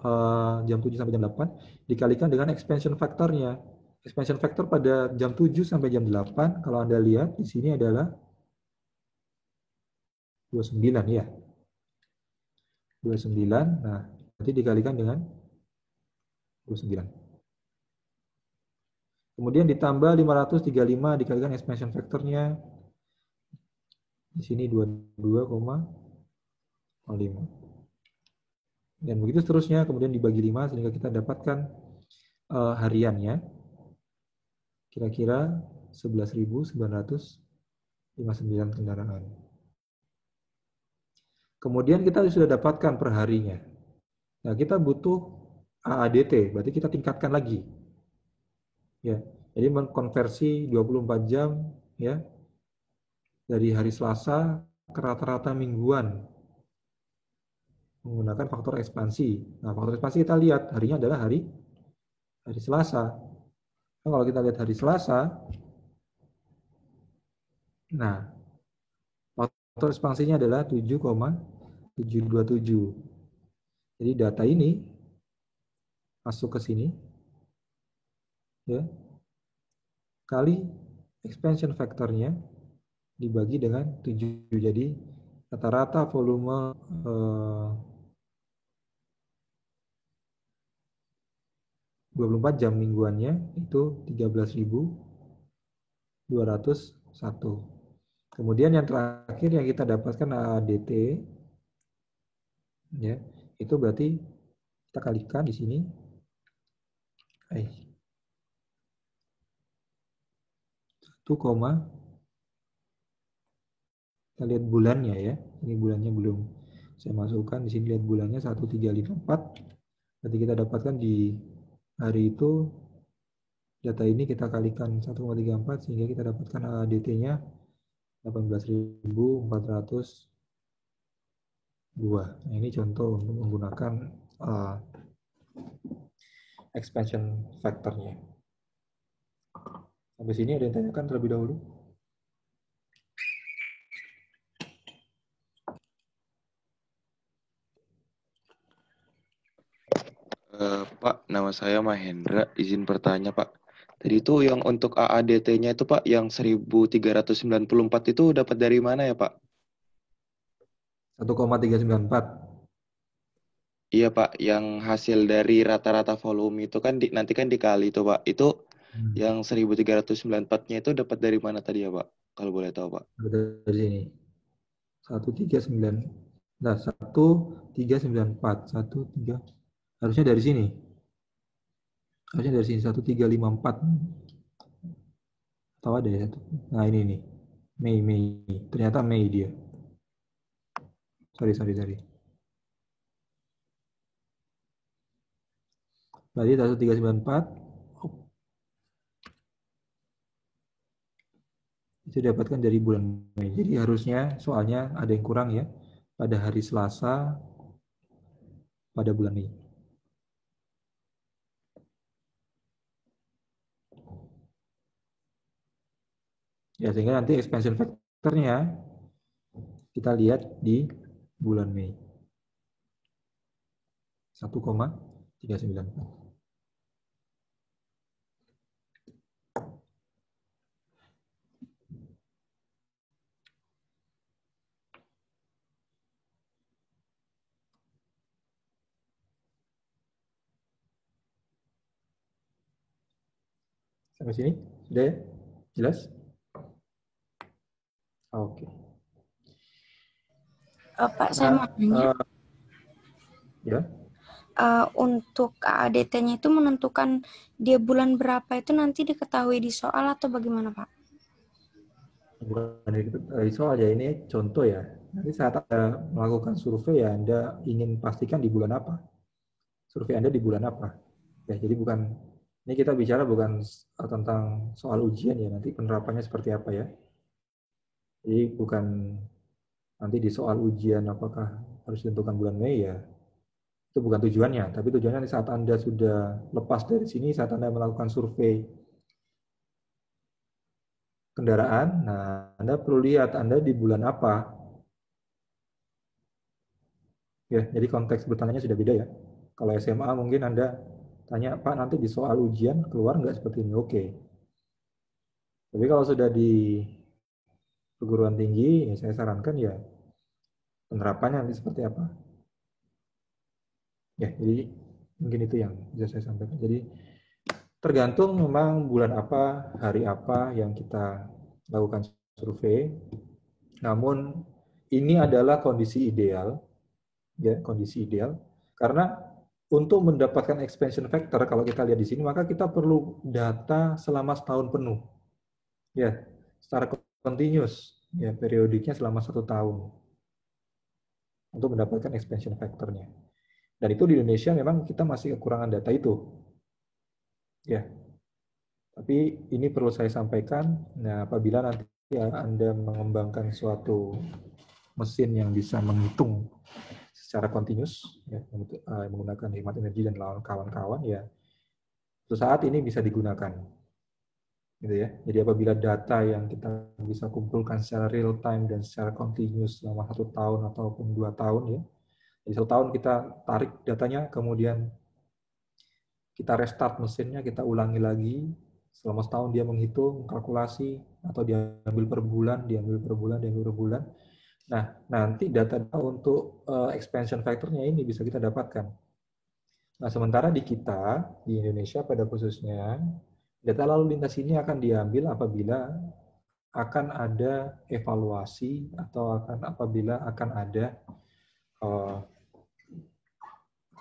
jam 7 sampai jam 8 dikalikan dengan expansion factor-nya. Expansion factor pada jam 7 sampai jam 8 kalau Anda lihat di sini adalah 29 ya. 29. Nah, nanti dikalikan dengan 29. Kemudian ditambah 535 dikalikan expansion factor-nya. Di sini 22,05. Dan begitu seterusnya, kemudian dibagi 5 sehingga kita dapatkan hariannya. Kira-kira 11.959 kendaraan. Kemudian kita sudah dapatkan per harinya. Nah, kita butuh AADT, berarti kita tingkatkan lagi. Ya, jadi mengkonversi 24 jam ya dari hari Selasa ke rata-rata mingguan menggunakan faktor ekspansi. Nah, faktor ekspansi kita lihat harinya adalah hari Selasa. Nah, kalau kita lihat hari Selasa, nah faktor ekspansinya adalah 7,727. Jadi data ini masuk ke sini, ya, kali expansion factornya dibagi dengan 7. Jadi rata-rata volume 24 jam mingguannya itu 13.201. Kemudian yang terakhir yang kita dapatkan ADT, ya, itu berarti kita kalikan di sini. Kita lihat bulannya ya. Ini bulannya belum saya masukkan. Di sini lihat bulannya 1354. Berarti kita dapatkan di hari itu data ini kita kalikan 1,34 sehingga kita dapatkan ADT-nya 18.402. Nah, ini contoh untuk menggunakan expansion factor-nya. Sampai sini ada yang tanyakan terlebih dahulu? Pak, nama saya Mahendra. Izin bertanya, Pak. Tadi itu yang untuk AADT-nya itu, Pak, yang 1394 itu dapat dari mana ya, Pak? 1,394. Iya, Pak. Yang hasil dari rata-rata volume itu kan nanti kan dikali itu, Pak. Itu yang 1394-nya itu dapat dari mana tadi ya, Pak? Kalau boleh tahu, Pak. Dari sini. 139. Nah, 1394. 13. Harusnya dari sini. Harusnya dari sini 1354. Tahu ada ya? Nah, ini nih. Mei. Ternyata Mei dia. Sorry. Berarti 1394 itu didapatkan dari bulan Mei. Jadi harusnya soalnya ada yang kurang ya. Pada hari Selasa pada bulan Mei. Ya, sehingga nanti expansion factor-nya kita lihat di bulan Mei. 1,394. Sampai sini? Sudah ya? Jelas? Oke. Pak, saya mau nanya. Ya. Untuk ADT-nya itu menentukan dia bulan berapa itu nanti diketahui di soal atau bagaimana, Pak? Bukan dari soal ya, ini contoh ya. Nanti saat Anda melakukan survei ya, Anda ingin pastikan di bulan apa. Survei Anda di bulan apa. Ya, jadi bukan, ini kita bicara bukan tentang soal ujian ya, nanti penerapannya seperti apa ya. Jadi bukan nanti di soal ujian apakah harus ditentukan bulan Mei ya. Itu bukan tujuannya, tapi tujuannya saat Anda sudah lepas dari sini, saat Anda melakukan survei kendaraan, nah Anda perlu lihat Anda di bulan apa. Ya, jadi konteks bertanya sudah beda ya. Kalau SMA mungkin Anda tanya, Pak nanti di soal ujian keluar nggak seperti ini? Oke. Tapi kalau sudah di perguruan tinggi, ya saya sarankan ya penerapannya nanti seperti apa. Ya, jadi mungkin itu yang bisa saya sampaikan. Jadi tergantung memang bulan apa, hari apa yang kita lakukan survei. Namun ini adalah kondisi ideal, ya kondisi ideal. Karena untuk mendapatkan expansion factor, kalau kita lihat di sini, maka kita perlu data selama setahun penuh, ya secara continuous, ya periodiknya selama 1 tahun untuk mendapatkan expansion factornya. Dan itu di Indonesia memang kita masih kekurangan data itu. Ya. Tapi ini perlu saya sampaikan, nah apabila nanti ya Anda mengembangkan suatu mesin yang bisa menghitung secara continuous, ya, menggunakan hemat energi dan kawan-kawan, ya suatu saat ini bisa digunakan. gitu ya. Jadi apabila data yang kita bisa kumpulkan secara real time dan secara continuous selama 1 tahun ataupun 2 tahun ya, jadi 1 tahun kita tarik datanya, kemudian kita restart mesinnya, kita ulangi lagi, selama setahun dia menghitung, kalkulasi, atau diambil per bulan, diambil per bulan. Nah, nanti data untuk expansion factor-nya ini bisa kita dapatkan. Nah, sementara di kita, di Indonesia pada khususnya, data lalu lintas ini akan diambil apabila akan ada evaluasi atau apabila akan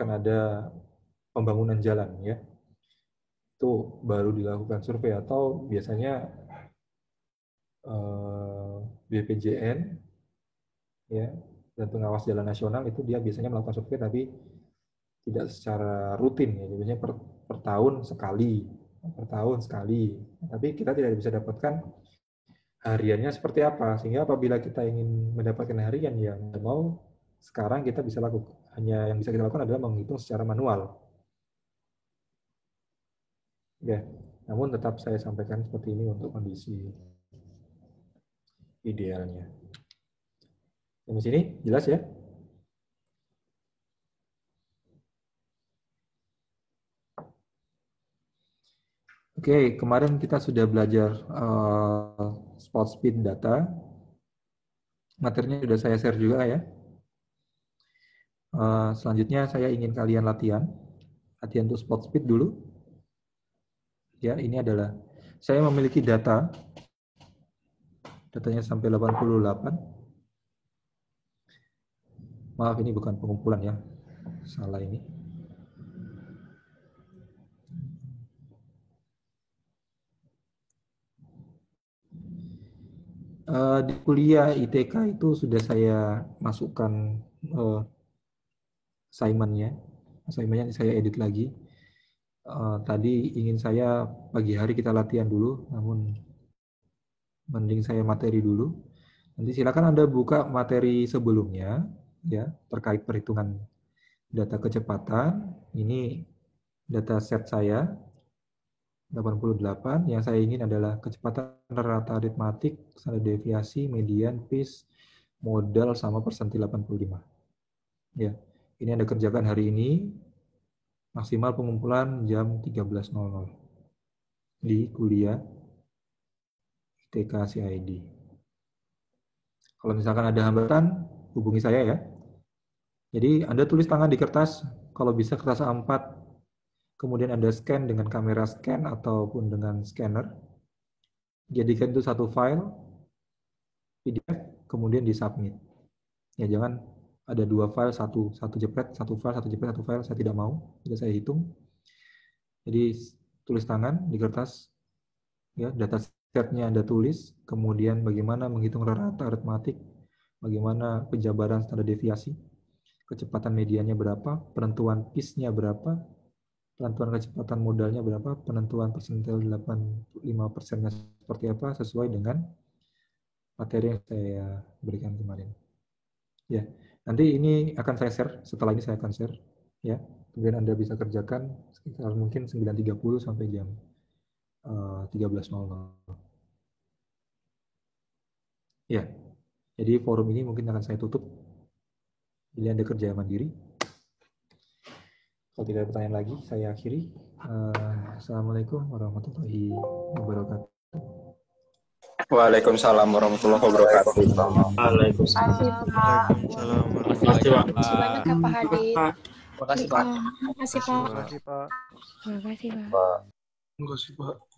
ada pembangunan jalan ya. Itu baru dilakukan survei, atau biasanya BPJN ya, dan pengawas jalan nasional itu dia biasanya melakukan survei tapi tidak secara rutin ya, biasanya per tahun sekali. Tapi kita tidak bisa dapatkan hariannya seperti apa, sehingga apabila kita ingin mendapatkan harian yang mau sekarang kita bisa lakukan, hanya yang bisa kita lakukan adalah menghitung secara manual. Ya, namun tetap saya sampaikan seperti ini untuk kondisi idealnya. Sampai sini jelas ya? Oke, kemarin kita sudah belajar spot speed data. Materinya sudah saya share juga ya. Selanjutnya saya ingin kalian latihan untuk spot speed dulu. Ya, ini adalah saya memiliki datanya sampai 88. Maaf, ini bukan pengumpulan ya, salah ini. Di kuliah ITK itu sudah saya masukkan assignment-nya saya edit lagi. Tadi ingin saya pagi hari kita latihan dulu, namun mending saya materi dulu. Nanti silakan Anda buka materi sebelumnya ya, terkait perhitungan data kecepatan. Ini data set saya 88. Yang saya ingin adalah kecepatan rata aritmatik, standar deviasi, median, pace, modal sama persentil 85. Ya, ini Anda kerjakan hari ini. Maksimal pengumpulan jam 13.00 di kuliah ITK CID. Kalau misalkan ada hambatan, hubungi saya ya. Jadi Anda tulis tangan di kertas, kalau bisa kertas A4, kemudian Anda scan dengan kamera scan ataupun dengan scanner. Jadikan itu satu file PDF, kemudian disubmit. Ya, jangan ada 2 file, satu jepret, satu file, saya tidak mau, tidak saya hitung. Jadi tulis tangan di kertas, ya, data setnya Anda tulis, kemudian bagaimana menghitung rata aritmatik, bagaimana penjabaran standar deviasi, kecepatan mediannya berapa, penentuan pace-nya berapa, penentuan kecepatan modalnya berapa, penentuan persentil 85%-nya seperti apa, sesuai dengan materi yang saya berikan kemarin. Ya. Nanti ini akan saya share, setelah ini saya akan share, ya. Kemudian Anda bisa kerjakan sekitar mungkin 9.30 sampai jam 13.00. Ya, jadi forum ini mungkin akan saya tutup. Jadi Anda kerja mandiri. Kalau tidak ada pertanyaan lagi, saya akhiri. Assalamualaikum warahmatullahi wabarakatuh. Waalaikumsalam warahmatullahi wabarakatuh. Waalaikumsalam. Terima kasih banyak ya Pak Hadi. Terima kasih, Pak. Terima kasih, Pak. Terima kasih, Pak. Terima kasih, Pak. Enggak sih, Pak.